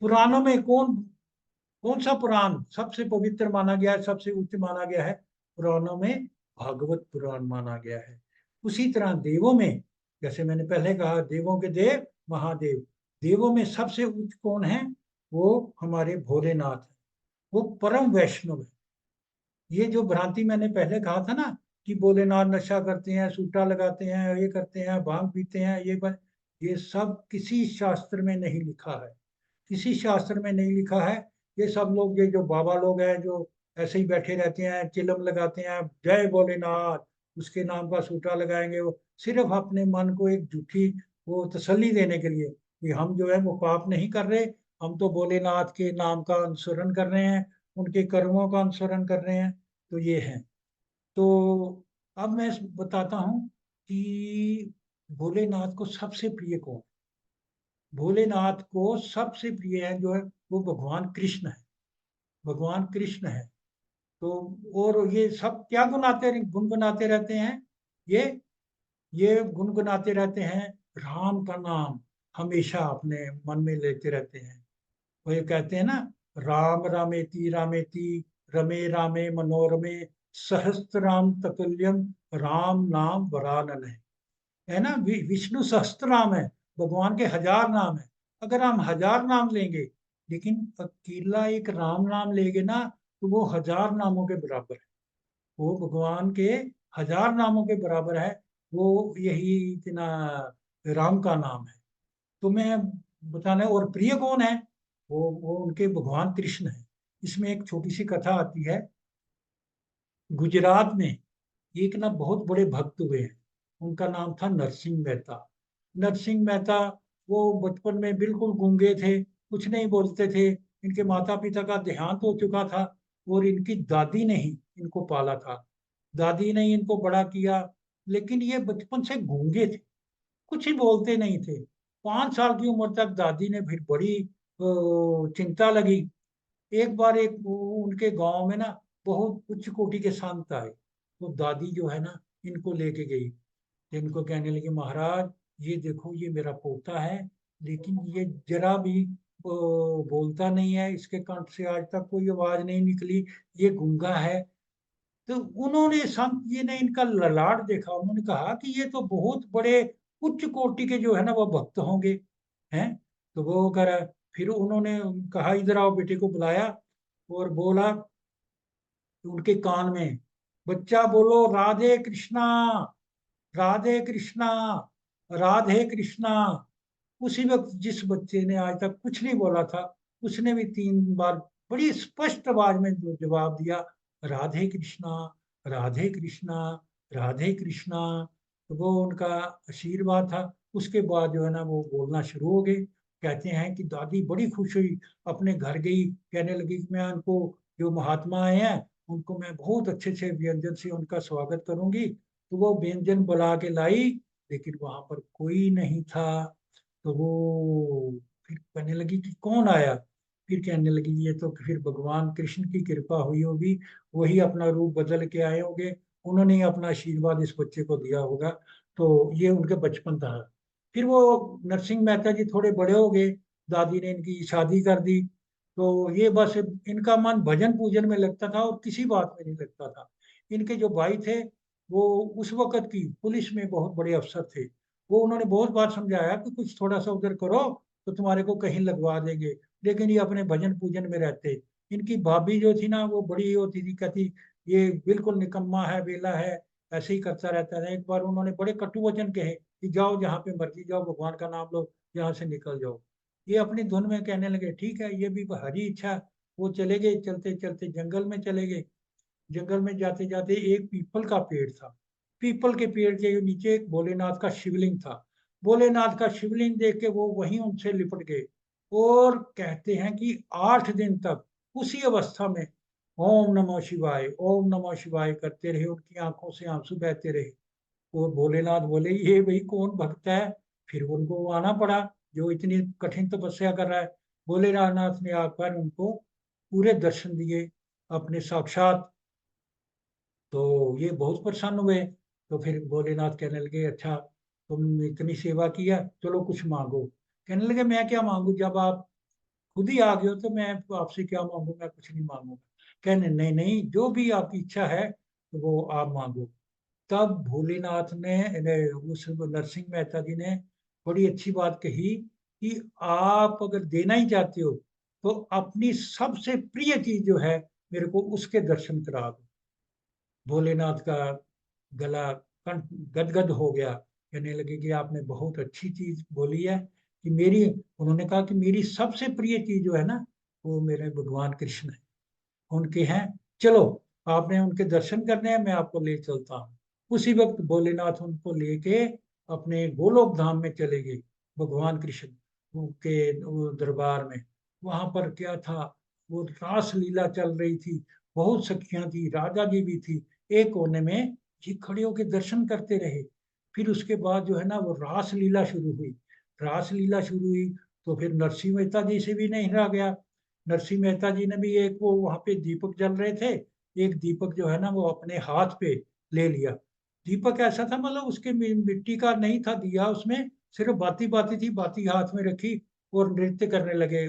पुराणों में कौन कौन सा पुराण सबसे पवित्र माना गया है, सबसे उच्च माना गया है? पुराणों में भागवत पुराण माना गया है। उसी तरह देवों में, जैसे मैंने पहले कहा, देवों के देव महादेव, देवों में सबसे उच्च कौन है? वो हमारे भोलेनाथ है, वो परम वैष्णव है। ये जो भ्रांति मैंने पहले कहा था ना कि भोलेनाथ नशा करते हैं, सूटा लगाते हैं, ये करते हैं, भांग पीते हैं, ये सब किसी शास्त्र में नहीं लिखा है, किसी शास्त्र में नहीं लिखा है। ये सब लोग, ये जो बाबा लोग हैं, जो ऐसे ही बैठे रहते हैं, चिलम लगाते हैं, जय भोलेनाथ, उसके नाम का सूटा लगाएंगे, वो सिर्फ अपने मन को एक झूठी वो तसल्ली देने के लिए कि हम जो है वो पाप नहीं कर रहे, हम तो भोलेनाथ के नाम का अनुसरण कर रहे हैं, उनके कर्मों का अनुसरण कर रहे हैं। तो ये है। तो अब मैं बताता हूँ कि भोलेनाथ को सबसे प्रिय कौन? भोलेनाथ को सबसे प्रिय है जो है वो भगवान कृष्ण है, भगवान कृष्ण है। तो और ये सब क्या गुनगुनाते रहते हैं? ये ये गुनगुनाते रहते हैं राम का नाम, हमेशा अपने मन में लेते रहते हैं। वो ये कहते हैं ना, राम रामेति रामेति रमे रामे मनोरमे सहस्त्रनाम ततुल्यम राम नाम वरानन है ना। विष्णु सहस्त्र नाम है, भगवान के 1000 नाम है। अगर हम 1000 नाम लेंगे, लेकिन अकेला एक राम नाम लेंगे ना, तो वो 1000 नामों के बराबर है। वो भगवान के 1000 नामों के बराबर है। वो यही इतना राम का नाम है। तो मैं बताना, और प्रिय कौन है? वो उनके भगवान कृष्ण है। इसमें एक छोटी सी कथा आती है। गुजरात में एक ना बहुत बड़े भक्त हुए हैं, उनका नाम था नरसिंह मेहता। नरसिंह मेहता वो बचपन में बिल्कुल गूंगे थे, कुछ नहीं बोलते थे। इनके माता पिता का देहांत हो चुका था, और इनकी दादी ने ही इनको पाला था। दादी ने ही इनको बड़ा किया, लेकिन ये बचपन से गूंगे थे, कुछ ही बोलते नहीं थे। 5 साल की उम्र तक दादी ने फिर बड़ी चिंता लगी। एक बार उनके गांव में ना बहुत उच्च कोटि के संत आए, तो दादी जो है ना इनको लेके गई। इनको कहने लगी, महाराज ये देखो, ये मेरा पोता है, लेकिन ये जरा भी बोलता नहीं है, इसके कंठ से आज तक कोई आवाज नहीं निकली, ये गूंगा है। तो उन्होंने, संत जी ने इनका ललाट देखा, उन्होंने कहा कि ये तो बहुत बड़े उच्च कोटि के जो है ना वो भक्त होंगे हैं। तो वो कर फिर उन्होंने कहा, इधर आओ, बेटे को बुलाया और बोला उनके कान में, बच्चा बोलो राधे कृष्णा, राधे कृष्णा, राधे कृष्णा। उसी वक्त जिस बच्चे ने आज तक कुछ नहीं बोला था, उसने भी 3 बार बड़ी स्पष्ट आवाज में जो जवाब दिया, राधे कृष्णा, राधे कृष्णा, राधे कृष्णा। तो वो उनका आशीर्वाद था। उसके बाद जो है ना वो बोलना शुरू हो गए। कहते हैं कि दादी बड़ी खुश हुई, अपने घर गई, कहने लगी कि मैं उनको, जो महात्मा आए हैं उनको मैं बहुत अच्छे से व्यंजन से उनका स्वागत करूंगी। तो वो व्यंजन बुला के लाई, लेकिन वहां पर कोई नहीं था। तो वो फिर कहने लगी कि कौन आया। फिर कहने लगी ये तो फिर भगवान कृष्ण की कृपा हुई होगी, वही अपना रूप बदल के आए होंगे, उन्होंने ही अपना आशीर्वाद इस बच्चे को दिया होगा। तो ये उनके बचपन था। फिर वो नरसिंह मेहता जी थोड़े बड़े हो गए, दादी ने इनकी शादी कर दी। तो ये बस इनका मन भजन पूजन में लगता था और किसी बात में नहीं लगता था। इनके जो भाई थे वो उस वक्त की पुलिस में बहुत बड़े अफसर थे। वो उन्होंने बहुत बार समझाया कि कुछ थोड़ा सा उधर करो तो तुम्हारे को कहीं लगवा देंगे, लेकिन ये अपने भजन पूजन में रहते। इनकी भाभी जो थी ना वो बड़ी होती थी, कहती ये बिल्कुल निकम्मा है, बेला है, ऐसे ही करता रहता है। एक बार उन्होंने बड़े कटु वचन कहे कि जाओ जहाँ पे मर्जी जाओ, भगवान का नाम लो, यहाँ से निकल जाओ। ये अपनी धुन में कहने लगे ठीक है, ये भी हरी इच्छा। वो चले गए, चलते चलते जंगल में चले गए। जंगल में जाते जाते एक पीपल का पेड़ था। पीपल के पेड़ के नीचे एक भोलेनाथ का शिवलिंग था। भोलेनाथ का शिवलिंग देख के वो वहीं उनसे लिपट गए। और कहते हैं कि 8 दिन तक उसी अवस्था में ओम नमः शिवाय, ओम नमः शिवाय करते रहे। उनकी आंखों से आंसू बहते रहे। और भोलेनाथ बोले ये भाई कौन भक्त है। फिर उनको आना पड़ा, जो इतनी कठिन तपस्या कर रहा है। भोलेनाथ ने आकर उनको पूरे दर्शन दिए अपने साक्षात। तो ये बहुत प्रसन्न हुए। तो फिर भोलेनाथ कहने लगे अच्छा तुम इतनी सेवा किया, चलो कुछ मांगो। कहने लगे मैं क्या मांगू, जब आप खुद ही आ गए हो तो मैं आपसे क्या मांगू, मैं कुछ नहीं मांगूंगा। कहने नहीं नहीं, जो भी आपकी इच्छा है तो वो आप मांगो। तब भोलेनाथ उस नरसिंह मेहता जी ने बड़ी अच्छी बात कही कि आप अगर देना ही चाहते हो तो अपनी सबसे प्रिय चीज जो है मेरे को उसके दर्शन करा दो। भोलेनाथ का गला कंठ गदगद हो गया। कहने लगे कि आपने बहुत अच्छी चीज बोली है कि मेरी, उन्होंने कहा कि मेरी सबसे प्रिय चीज जो है ना वो मेरे भगवान कृष्ण है, उनके हैं। चलो आपने उनके दर्शन करने हैं, मैं आपको ले चलता हूँ। उसी वक्त भोलेनाथ उनको लेके अपने गोलोक धाम में चले गए, भगवान कृष्ण के वो दरबार में। वहां पर क्या था, वो रास लीला चल रही थी। बहुत सखियां थी, राजा जी भी थी। एक कोने में ये खड़े होकर दर्शन करते रहे। फिर उसके बाद जो है ना वो रास लीला शुरू हुई। रास लीला शुरू हुई तो फिर नरसिंह मेहता जी से भी नहीं रहा गया। नरसिंह मेहता जी ने भी एक, वो वहां पे दीपक जल रहे थे, एक दीपक जो है ना वो अपने हाथ पे ले लिया। दीपक ऐसा था मतलब उसके मिट्टी का नहीं था दिया, उसमें सिर्फ बाती बाती थी, बाती हाथ में रखी और नृत्य करने लगे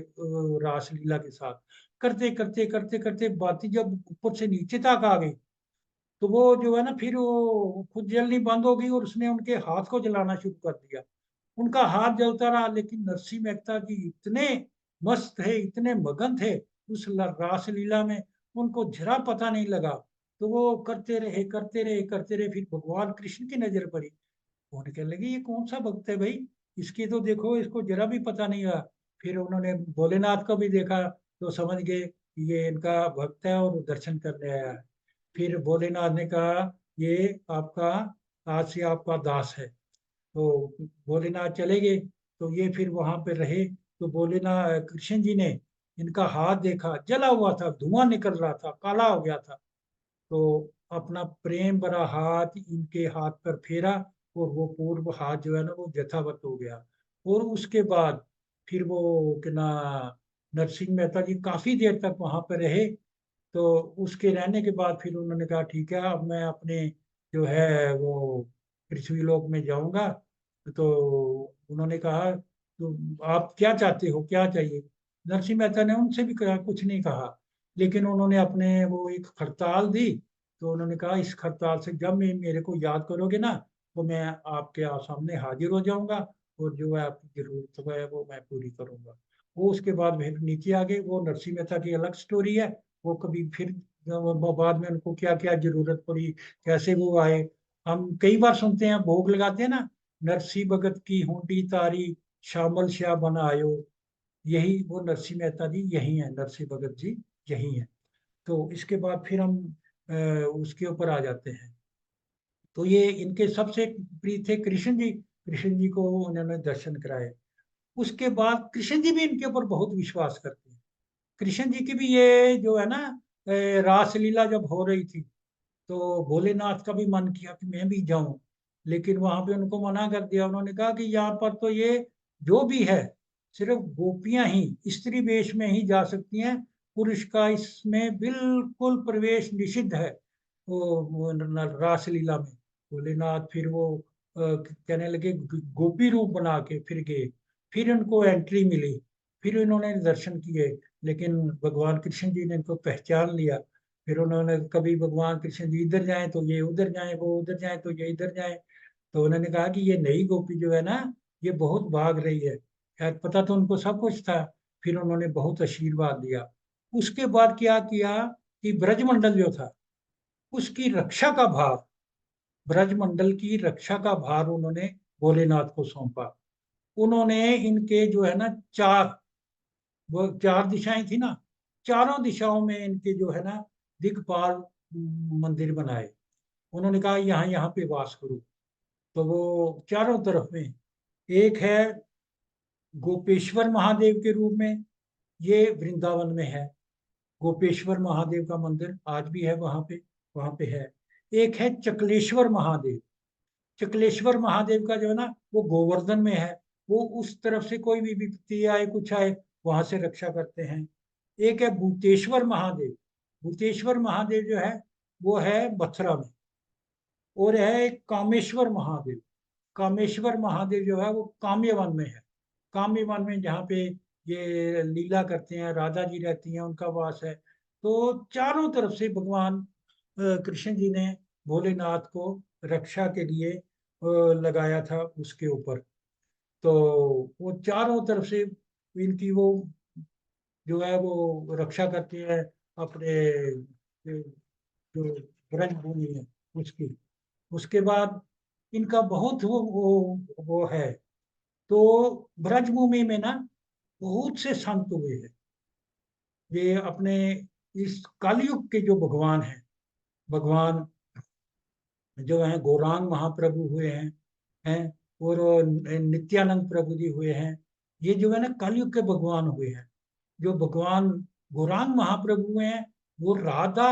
रासलीला के साथ। करते करते करते करते बाती जब ऊपर से नीचे तक आ गई तो वो जो है ना फिर वो खुद जलनी बंद हो गई और उसने उनके हाथ को जलाना शुरू कर दिया। उनका हाथ जलता रहा, लेकिन नरसिंह मेहता जी इतने मस्त थे, इतने मगन थे उस रासलीला में, उनको जरा पता नहीं लगा। तो वो करते रहे करते रहे करते रहे। फिर भगवान कृष्ण की नजर पड़ी। उन्होंने कहने लगे ये कौन सा भक्त है भाई, इसकी तो देखो इसको जरा भी पता नहीं हुआ। फिर उन्होंने भोलेनाथ को भी देखा तो समझ गए कि ये इनका भक्त है और दर्शन करने आया है। फिर भोलेनाथ ने कहा ये आपका, आज से आपका दास है। तो भोलेनाथ चले गए। तो ये फिर वहां पे रहे। तो भोलेनाथ कृष्ण जी ने इनका हाथ देखा, जला हुआ था, धुआं निकल रहा था, काला हो गया था। तो अपना प्रेम भरा हाथ इनके हाथ पर फेरा और वो पूर्व हाथ जो है ना वो यथावत हो गया। और उसके बाद फिर वो कि ना नरसिंह मेहता जी काफी देर तक वहां पर रहे। तो उसके रहने के बाद फिर उन्होंने कहा ठीक है अब मैं अपने जो है वो पृथ्वी लोक में जाऊंगा। तो उन्होंने कहा तो आप क्या चाहते हो, क्या चाहिए। नरसिंह मेहता ने उनसे भी कहा, कुछ नहीं कहा, लेकिन उन्होंने अपने वो एक खड़ताल दी। तो उन्होंने कहा इस खड़ताल से जब मैं मेरे को याद करोगे ना तो मैं आपके सामने हाजिर हो जाऊंगा और जो है आपकी जरूरत है वो मैं पूरी करूंगा। वो उसके बाद फिर नीचे आ गए। वो नरसिंह मेहता की अलग स्टोरी है। वो कभी फिर बाद में उनको क्या क्या जरूरत पड़ी, कैसे वो आए। हम कई बार सुनते हैं, भोग लगाते हैं ना, नरसी भगत की हुंडी तारी, शामल शाह बन आयो। यही वो नरसिंह मेहता जी यही है, नरसिंह भगत जी यही है। तो इसके बाद फिर हम उसके ऊपर आ जाते हैं। तो ये इनके सबसे प्रिय थे कृष्ण जी। कृष्ण जी को उन्होंने दर्शन कराए। उसके बाद कृष्ण जी भी इनके ऊपर बहुत विश्वास करते हैं। कृष्ण जी की भी ये जो है ना रासलीला जब हो रही थी तो भोलेनाथ का भी मन किया कि मैं भी जाऊं, लेकिन वहां पे उनको मना कर दिया। उन्होंने कहा कि यहाँ पर तो ये जो भी है सिर्फ गोपियां ही स्त्री वेश में ही जा सकती हैं, पुरुष का इसमें बिल्कुल प्रवेश निषिद्ध है वो रासलीला में। भोलेनाथ फिर वो कहने लगे गोपी रूप बना के फिर गए, फिर उनको एंट्री मिली, फिर इन्होंने दर्शन किए। लेकिन भगवान कृष्ण जी ने इनको पहचान लिया। फिर उन्होंने कभी भगवान कृष्ण जी इधर जाए तो ये उधर जाए, वो उधर जाए तो ये इधर जाए। तो उन्होंने कहा कि ये नई गोपी जो है ना ये बहुत भाग रही है, शायद पता तो उनको सब कुछ था। फिर उन्होंने बहुत आशीर्वाद दिया। उसके बाद क्या किया कि ब्रजमंडल जो था उसकी रक्षा का भार, ब्रजमंडल की रक्षा का भार उन्होंने भोलेनाथ को सौंपा। उन्होंने इनके जो है ना चार, वो चार दिशाएं थी ना, चारों दिशाओं में इनके जो है ना दिक्पाल मंदिर बनाए। उन्होंने कहा यहाँ यहाँ पे वास करो। तो वो चारों तरफ में, एक है गोपेश्वर महादेव के रूप में, ये वृंदावन में है। गोपेश्वर महादेव का मंदिर आज भी है वहां पे है। एक है चकलेश्वर महादेव। चकलेश्वर महादेव का जो है ना वो गोवर्धन में है। वो उस तरफ से कोई भी विपत्ति आए कुछ आए वहां से रक्षा करते हैं। एक है भूतेश्वर महादेव। भूतेश्वर महादेव जो है वो है मथुरा में। और है एक कामेश्वर महादेव। कामेश्वर महादेव जो है वो काम्यवन में है। काम्यवन में जहाँ पे ये लीला करते हैं, राधा जी रहती हैं, उनका वास है। तो चारों तरफ से भगवान कृष्ण जी ने भोलेनाथ को रक्षा के लिए लगाया था उसके ऊपर। तो वो चारों तरफ से इनकी वो जो है वो रक्षा करते हैं अपने जो ब्रज भूमि है उसकी। उसके बाद इनका बहुत वो है। तो ब्रजभूमि में ना बहुत से संत हुए हैं। ये अपने इस कलयुग के जो भगवान हैं, भगवान जो है गौरांग महाप्रभु हुए हैं और नित्यानंद प्रभु जी हुए हैं। ये जो है ना कलयुग के भगवान हुए हैं। जो भगवान गौरांग महाप्रभु हुए हैं वो राधा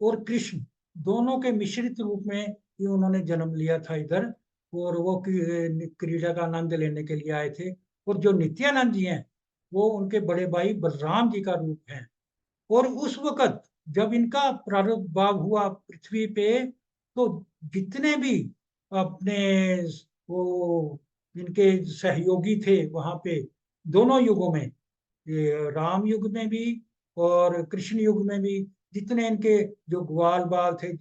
और कृष्ण दोनों के मिश्रित रूप में ही उन्होंने जन्म लिया था इधर। और वो क्रीड़ा का आनंद लेने के लिए आए थे। और जो नित्यानंद जी हैं वो उनके बड़े भाई बलराम जी का रूप हैं। और उस वक्त जब इनका प्रादुर्भाव हुआ पृथ्वी पे तो जितने भी अपने वो इनके सहयोगी थे वहां पे दोनों युगों में, ये राम युग में भी और कृष्ण युग में भी, जितने इनके जो ग्वाल बाल थे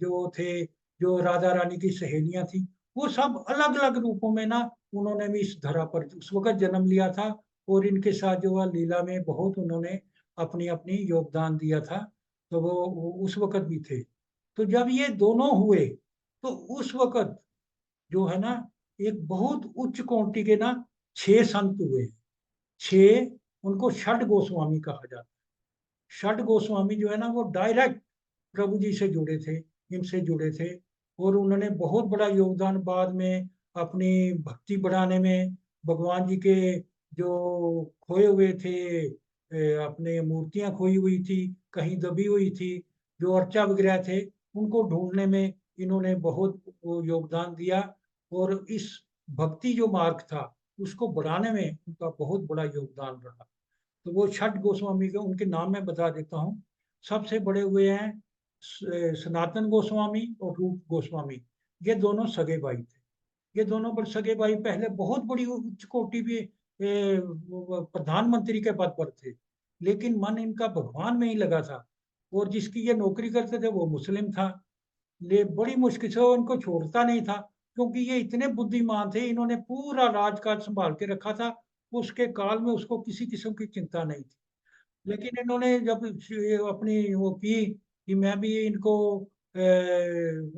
जो राधा रानी की सहेलियां थी, वो सब अलग अलग रूपों में ना उन्होंने भी इस धरा पर उस वक्त जन्म लिया था। और इनके साथ जो है लीला में बहुत उन्होंने अपनी अपनी योगदान दिया था। तो वो उस वक्त भी थे। तो जब ये दोनों हुए तो उस वक्त जो है ना एक बहुत उच्च कोटि के ना 6 संत हुए। 6, उनको षड गोस्वामी कहा जाता है। षड गोस्वामी जो है ना वो डायरेक्ट प्रभु जी से जुड़े थे, इनसे जुड़े थे। और उन्होंने बहुत बड़ा योगदान बाद में अपनी भक्ति बढ़ाने में, भगवान जी के जो खोए हुए थे अपने मूर्तियां खोई हुई थी, कहीं दबी हुई थी, जो अर्चा वगैरह थे उनको ढूंढने में इन्होंने बहुत योगदान दिया। और इस भक्ति जो मार्ग था उसको बढ़ाने में उनका बहुत बड़ा योगदान रहा। तो वो छठ गोस्वामी के उनके नाम मैं बता देता हूँ। सबसे बड़े हुए हैं सनातन गोस्वामी और रूप गोस्वामी। ये दोनों सगे भाई थे। ये दोनों बड़े सगे भाई पहले बहुत बड़ी उच्च कोटि पे प्रधानमंत्री के पद पर थे, लेकिन मन इनका भगवान में ही लगा था। और जिसकी ये नौकरी करते थे वो मुस्लिम था। ले बड़ी मुश्किल से वो इनको छोड़ता नहीं था, क्योंकि ये इतने बुद्धिमान थे, इन्होंने पूरा राजकाज संभाल के रखा था। उसके काल में उसको किसी किस्म की चिंता नहीं थी। लेकिन इन्होंने जब अपनी वो की कि मैं भी इनको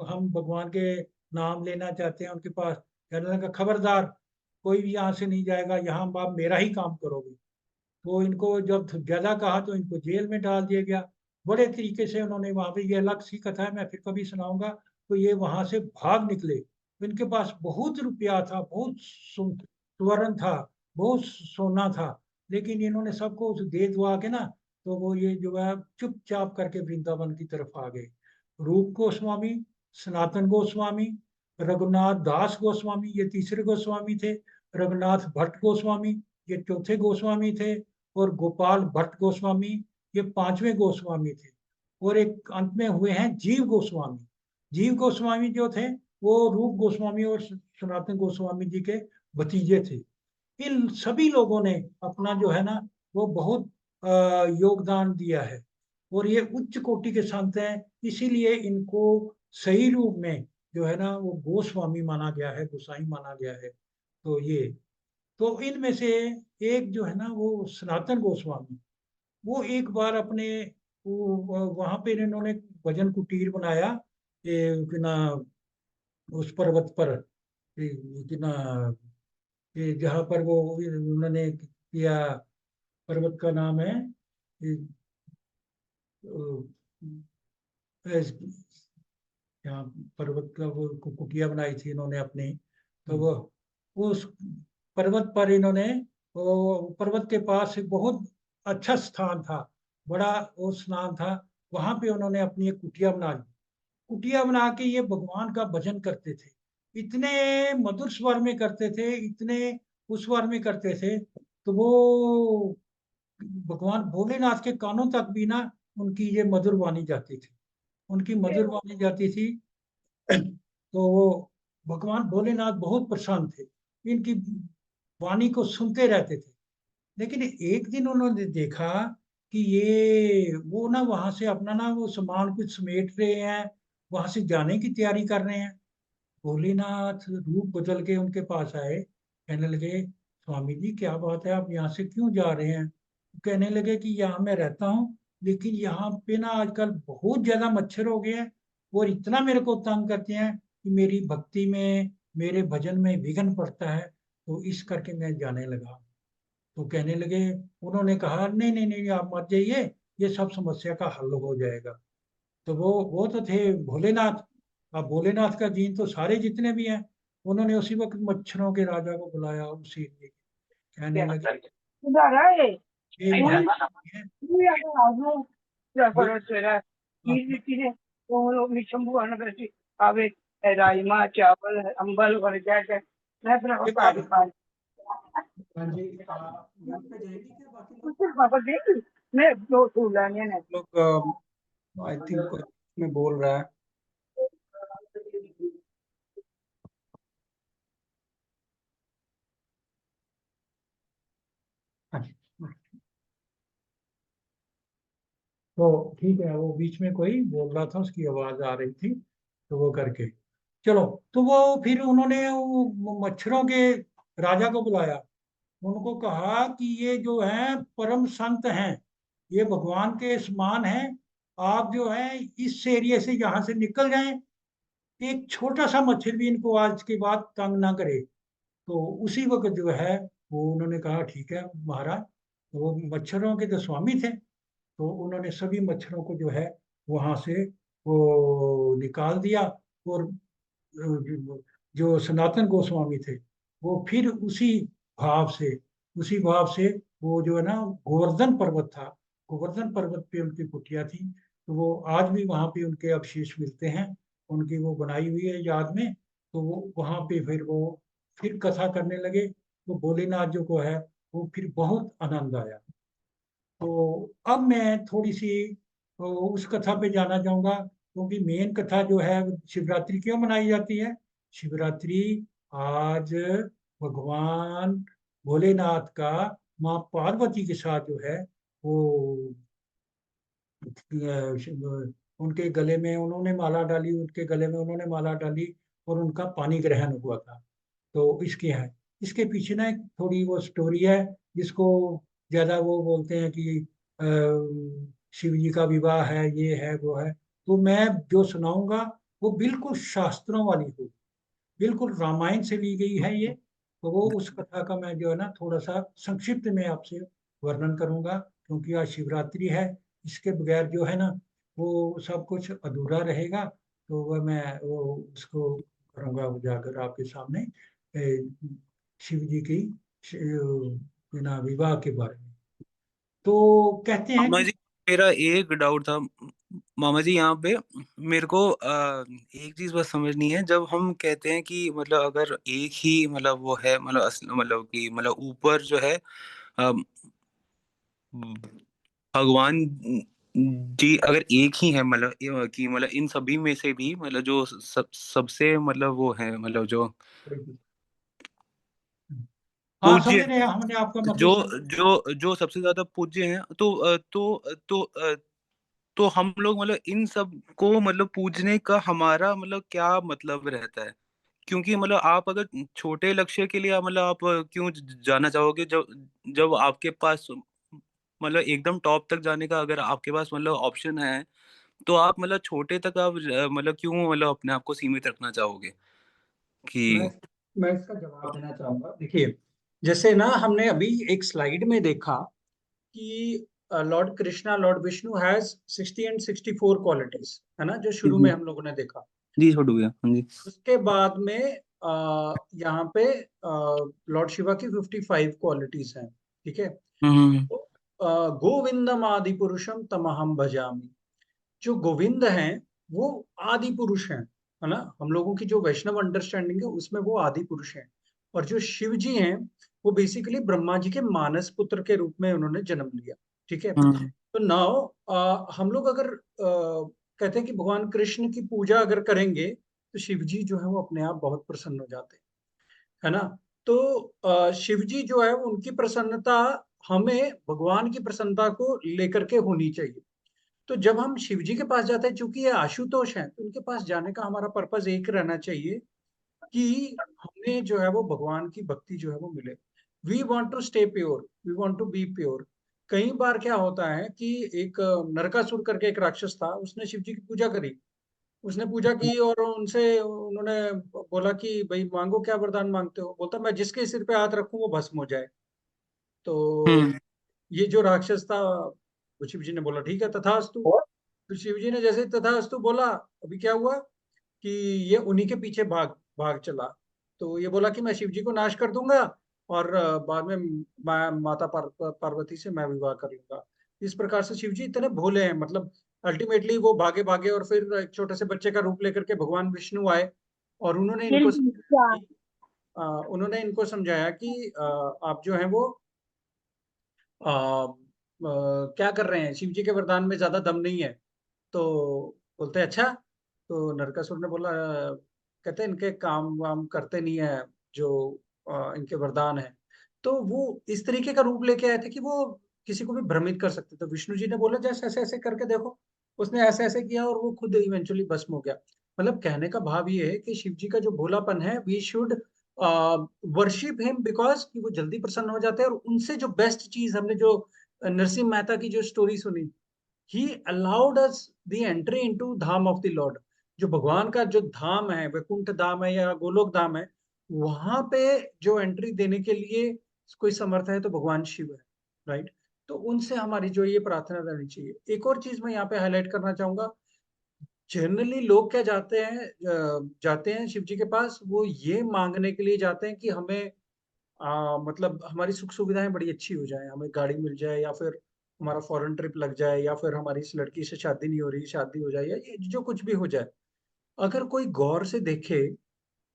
हम भगवान के नाम लेना चाहते हैं उनके पास, कहने लगा खबरदार कोई भी यहाँ से नहीं जाएगा, यहाँ आप मेरा ही काम करोगे। तो इनको जब ज्यादा कहा तो इनको जेल में डाल दिया गया। बड़े तरीके से उन्होंने वहां पे, ये अलग सी कथा है मैं फिर कभी सुनाऊंगा। तो ये वहां से भाग निकले। तो इनके पास बहुत रुपया था, बहुत स्वर्ण था। बहुत सोना था, लेकिन इन्होंने सबको दे दुआ के ना, तो वो ये जो है चुपचाप करके वृंदावन की तरफ आ गए। रूप गोस्वामी, सनातन गोस्वामी, रघुनाथ दास गोस्वामी ये तीसरे गोस्वामी थे, रघुनाथ भट्ट गोस्वामी ये चौथे गोस्वामी थे, और गोपाल भट्ट गोस्वामी ये पांचवें गोस्वामी थे। और एक अंत में हुए हैं जीव गोस्वामी। जीव गोस्वामी जो थे वो रूप गोस्वामी और सनातन गोस्वामी जी के भतीजे थे। इन सभी लोगों ने अपना जो है ना वो बहुत योगदान दिया है, और ये उच्च कोटि के संत हैं, इसीलिए इनको सही रूप में जो है ना वो गोस्वामी माना गया है, गोसाई माना गया है। तो ये, तो इनमें से एक जो है ना वो सनातन गोस्वामी, वो एक बार अपने वहां पे इन्होंने भजन कुटीर बनाया, ये कि ना उस पर्वत पर, कि ना ये जहाँ पर वो उन्होंने किया, पर्वत का नाम है ये, यहाँ पर्वत का वो कुटिया बनाई थी इन्होंने अपनी। तो वो उस पर्वत पर इन्होंने, वो पर्वत के पास एक बहुत अच्छा स्थान था, बड़ा वो स्थान था, वहां पे उन्होंने अपनी एक कुटिया बना ली। कुटिया बना के ये भगवान का भजन करते थे, इतने मधुर स्वर में करते थे, इतने उस स्वर में करते थे, तो वो भगवान भोलेनाथ के कानों तक भी ना उनकी ये मधुर वाणी जाती थी, उनकी मधुर वाणी जाती थी। तो वो भगवान भोलेनाथ बहुत प्रसन्न थे, इनकी वाणी को सुनते रहते थे। लेकिन एक दिन उन्होंने देखा कि ये वो ना वहां से अपना ना वो सामान कुछ समेट रहे हैं, वहां से जाने की तैयारी कर रहे हैं। भोलेनाथ रूप बदल के उनके पास आए, कहने लगे स्वामी जी क्या बात है, आप यहाँ से क्यों जा रहे हैं? कहने लगे कि यहाँ मैं रहता हूँ, लेकिन यहाँ पे ना आजकल बहुत ज्यादा मच्छर हो गए हैं, और इतना मेरे को तंग करते हैं कि मेरी भक्ति में, मेरे भजन में विघ्न पड़ता है, तो इस करके मैं जाने लगा। तो कहने लगे, उन्होंने कहा नहीं नहीं नहीं आप मत जाइए, ये सब समस्या का हल हो जाएगा। तो वो तो थे भोलेनाथ। अब भोलेनाथ का जीन तो सारे जितने भी हैं, उन्होंने उसी वक्त मच्छरों के राजा को बुलाया, उसी लिए कहने लगे ये महाराज हैं, राजमा चावल अंबल और ये बात। हाँ जी, यहाँ पे जाएगी क्या बाकी लोग? आई थिंक में बोल रहा है। हाँ जी। तो ठीक है, वो बीच में कोई बोल रहा था, उसकी आवाज आ रही थी, तो वो करके चलो। तो वो फिर उन्होंने वो मच्छरों के राजा को बुलाया, उनको कहा कि ये जो है परम संत हैं, ये भगवान के समान हैं, आप जो है इस एरिया से यहाँ से निकल जाएं, एक छोटा सा मच्छर भी इनको आज के बाद तंग ना करे। तो उसी वक्त जो है वो उन्होंने कहा ठीक है महाराज। तो वो मच्छरों के जो स्वामी थे, तो उन्होंने सभी मच्छरों को जो है वहां से वो निकाल दिया। और जो सनातन गोस्वामी थे, वो फिर उसी भाव से वो जो है ना गोवर्धन पर्वत था, गोवर्धन पर्वत पे उनकी कुटिया थी, तो वो आज भी वहां पे उनके अवशेष मिलते हैं, उनकी वो बनाई हुई है याद में। तो वो वहां पे फिर वो फिर कथा करने लगे, तो भोलेनाथ जो को है वो फिर बहुत आनंद आया। तो अब मैं थोड़ी सी तो उस कथा पे जाना चाहूंगा, क्योंकि मेन कथा जो है शिवरात्रि क्यों मनाई जाती है। शिवरात्रि आज भगवान भोलेनाथ का माँ पार्वती के साथ जो है वो उनके गले में उन्होंने माला डाली, उनके गले में उन्होंने माला डाली, और उनका पानी ग्रहण हुआ था। तो इसके है, इसके पीछे ना एक थोड़ी वो स्टोरी है, जिसको ज्यादा वो बोलते हैं कि शिव जी का विवाह है, ये है वो है। तो मैं जो सुनाऊंगा वो बिल्कुल शास्त्रों वाली हो, बिल्कुल रामायण से ली गई है ये। तो वो उस कथा का मैं जो है ना थोड़ा सा संक्षिप्त में आपसे वर्णन करूंगा, क्योंकि आज शिवरात्रि है, इसके बगैर जो है ना वो सब कुछ अधूरा रहेगा। तो वह मैं वो उसको करूंगा उजागर आपके सामने, शिव जी की बिना विवाह के बारे में। तो कहते हैं मामा कि जी, मेरा एक डाउट था। मामा जी, यहाँ पे मेरे को एक चीज बस समझनी है। जब हम कहते हैं कि मतलब अगर एक ही मतलब वो है, मतलब मतलब कि मतलब ऊपर जो है अ, भगवान जी अगर एक ही है, मतलब कि मतलब इन सभी में से भी मतलब जो सबसे मतलब वो है, मतलब जो हाँ, पूज्य समझ रहे हैं, हमने आपका है, मतलब जो समझ। जो जो सबसे ज्यादा पूज्य हैं, तो हम लोग मतलब इन सब को मतलब पूजने का हमारा मतलब क्या मतलब रहता है? क्योंकि मतलब आप अगर छोटे लक्ष्य के लिए मतलब आप क्यों जाना चाहोगे, जब जब आपके पास मतलब एकदम टॉप तक जाने का अगर आपके पास मतलब ऑप्शन है, तो आप मतलब छोटे तक आप मतलब क्यों मतलब अपने आप को सीमित रखना चाहोगे मैं कि मैं इसका जवाब देना चाहूंगा। देखिए, जैसे ना हमने अभी एक स्लाइड में देखा कि Lord Krishna, Lord Vishnu has 60 and 64 qualities, है ना, जो शुरू में जी हम लोगों ने देखा। जी छोटू भैया, हाँ जी। उसके बाद में यहाँ पे लॉर्ड शिवा की 55 क्वालिटीज हैं, ठीक है। हम्म तो गोविंदम आदि पुरुषम तमहम भजामि। जो गोविंद हैं वो आदि पुरुष हैं, है ना। हम लोगों की जो वैष्णव अंडरस्टैंडिंग है उसमें वो आदि पुरुष हैं। और जो शिव जी हैं वो बेसिकली ब्रह्मा जी के मानस पुत्र के रूप में उन्होंने जन्म लिया, ठीक है। हम्म तो नाउ हम लोग अगर कहते हैं कि भगवान कृष्ण की पूजा अगर करेंगे तो शिव जी जो है वो अपने आप बहुत प्रसन्न हो जाते हैं, है ना। तो शिव जी जो है उनकी प्रसन्नता हमें भगवान की प्रसन्नता को लेकर के होनी चाहिए। तो जब हम शिव जी के पास जाते हैं, चूंकि ये आशुतोष हैं, तो उनके पास जाने का हमारा पर्पज एक रहना चाहिए कि हमें जो है वो भगवान की भक्ति जो है वो मिले। We want to stay pure, we want to be pure. कई बार क्या होता है कि एक नरकासुर करके एक राक्षस था, उसने शिव जी की पूजा करी। उसने पूजा की और उनसे उन्होंने बोला कि भाई मांगो, क्या वरदान मांगते हो। बोलता मैं जिसके सिर पे हाथ रखूं वो भस्म हो जाए। तो हम्म ये जो राक्षस था, वो शिव जी ने बोला ठीक है तथास्तु। तो शिव जी ने जैसे ही तथास्तु बोला, अभी क्या हुआ कि ये उन्हीं के पीछे भाग भाग चला। तो ये बोला कि मैं शिव जी को नाश कर दूंगा और बाद में मैं माता पार्वती से मैं विवाह कर लूंगा। इस प्रकार से शिव जी इतने भोले हैं, मतलब अल्टीमेटली वो भागे भागे और फिर एक छोटे से बच्चे का रूप लेकर के भगवान विष्णु आए और उन्होंने इनको समझाया कि आप जो है वो क्या कर रहे हैं, शिव जी के वरदान में ज्यादा दम नहीं है। तो बोलते अच्छा। तो नरकासुर ने बोला, कहते इनके काम वाम करते नहीं है जो इनके वरदान है। तो वो इस तरीके का रूप लेके आए थे कि वो किसी को भी भ्रमित कर सकते। तो विष्णु जी ने बोला जैसे ऐसे ऐसे करके देखो। उसने ऐसे ऐसे किया और वो खुद इवेंचुअली भस्म हो गया। मतलब कहने का भाव ये है कि शिव जी का जो भोलापन है, we should worship him because कि वो जल्दी प्रसन्न हो जाते हैं। और उनसे जो बेस्ट चीज हमने जो नरसिंह मेहता की जो स्टोरी सुनी, he allowed us the entry into dham of the lord. जो भगवान का जो धाम है, वैकुंठ धाम है या गोलोक धाम है, वहां पे जो एंट्री देने के लिए कोई समर्थ है तो भगवान शिव है, राइट। तो उनसे हमारी जो ये प्रार्थना रहनी चाहिए। एक और चीज मैं यहाँ पे हाईलाइट करना चाहूंगा। जनरली लोग क्या जाते हैं शिव जी के पास, वो ये मांगने के लिए जाते हैं कि हमें मतलब हमारी सुख सुविधाएं बड़ी अच्छी हो जाए, हमें गाड़ी मिल जाए या फिर हमारा फॉरेन ट्रिप लग जाए या फिर हमारी इस लड़की से शादी नहीं हो रही, शादी हो जाए, या ये जो कुछ भी हो जाए। अगर कोई गौर से देखे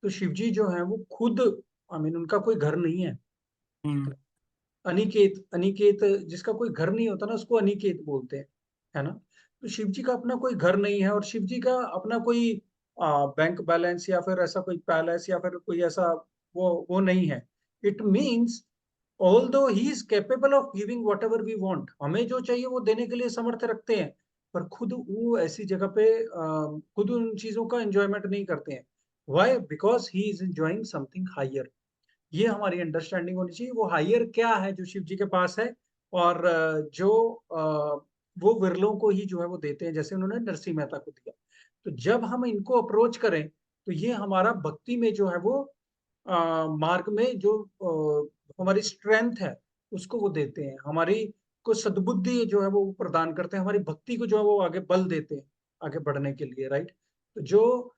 तो शिव जी जो है वो खुद, आई मीन उनका कोई घर नहीं है। हम्म अनिकेत, अनिकेत जिसका कोई घर नहीं होता ना उसको अनिकेत बोलते हैं, है ना। तो शिव जी का अपना कोई घर नहीं है और शिव जी का अपना कोई बैंक बैलेंस या फिर ऐसा कोई पैलेस या फिर कोई ऐसा वो नहीं है। It means although he is capable of giving whatever we want, हमें जो चाहिए वो देने के लिए समर्थ रखते हैं। पर खुद वो ऐसी जगह पे खुद उन चीजों का एंजॉयमेंट नहीं करते हैं। Why? Because he is enjoying something higher. ये हमारी अंडरस्टैंडिंग होनी चाहिए, वो हायर क्या है जो शिव जी के पास है। और जो वो विरलों को ही जो है वो देते हैं, जैसे उन्होंने नरसिंह मेहता को दिया। तो जब हम इनको अप्रोच करें तो ये हमारा भक्ति में जो है वो मार्ग में जो हमारी स्ट्रेंथ है उसको वो देते हैं, हमारी को सद्बुद्धि जो है वो प्रदान करते हैं, हमारी भक्ति को जो है वो आगे बल देते हैं आगे बढ़ने के लिए, राइट। तो जो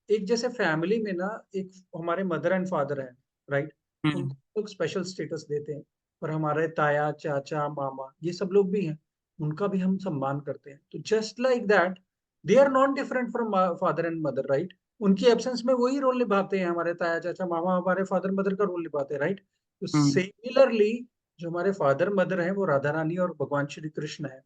एक जैसे फैमिली में ना एक हमारे मदर एंड फादर है, राइट, हम्म उनको लोग स्पेशल स्टेटस देते हैं, और हमारे ताया, चाचा, मामा ये सब लोग भी हैं, उनका भी हम सम्मान करते हैं। तो just like that they are not different from father and mother, right? उनकी एब्सेंस में वही रोल निभाते हैं, हमारे ताया, चाचा, मामा हमारे फादर मदर का रोल निभाते हैं, राइट? तो सिमिलरली जो हमारे फादर मदर हैं वो राधा रानी और भगवान श्री कृष्ण है,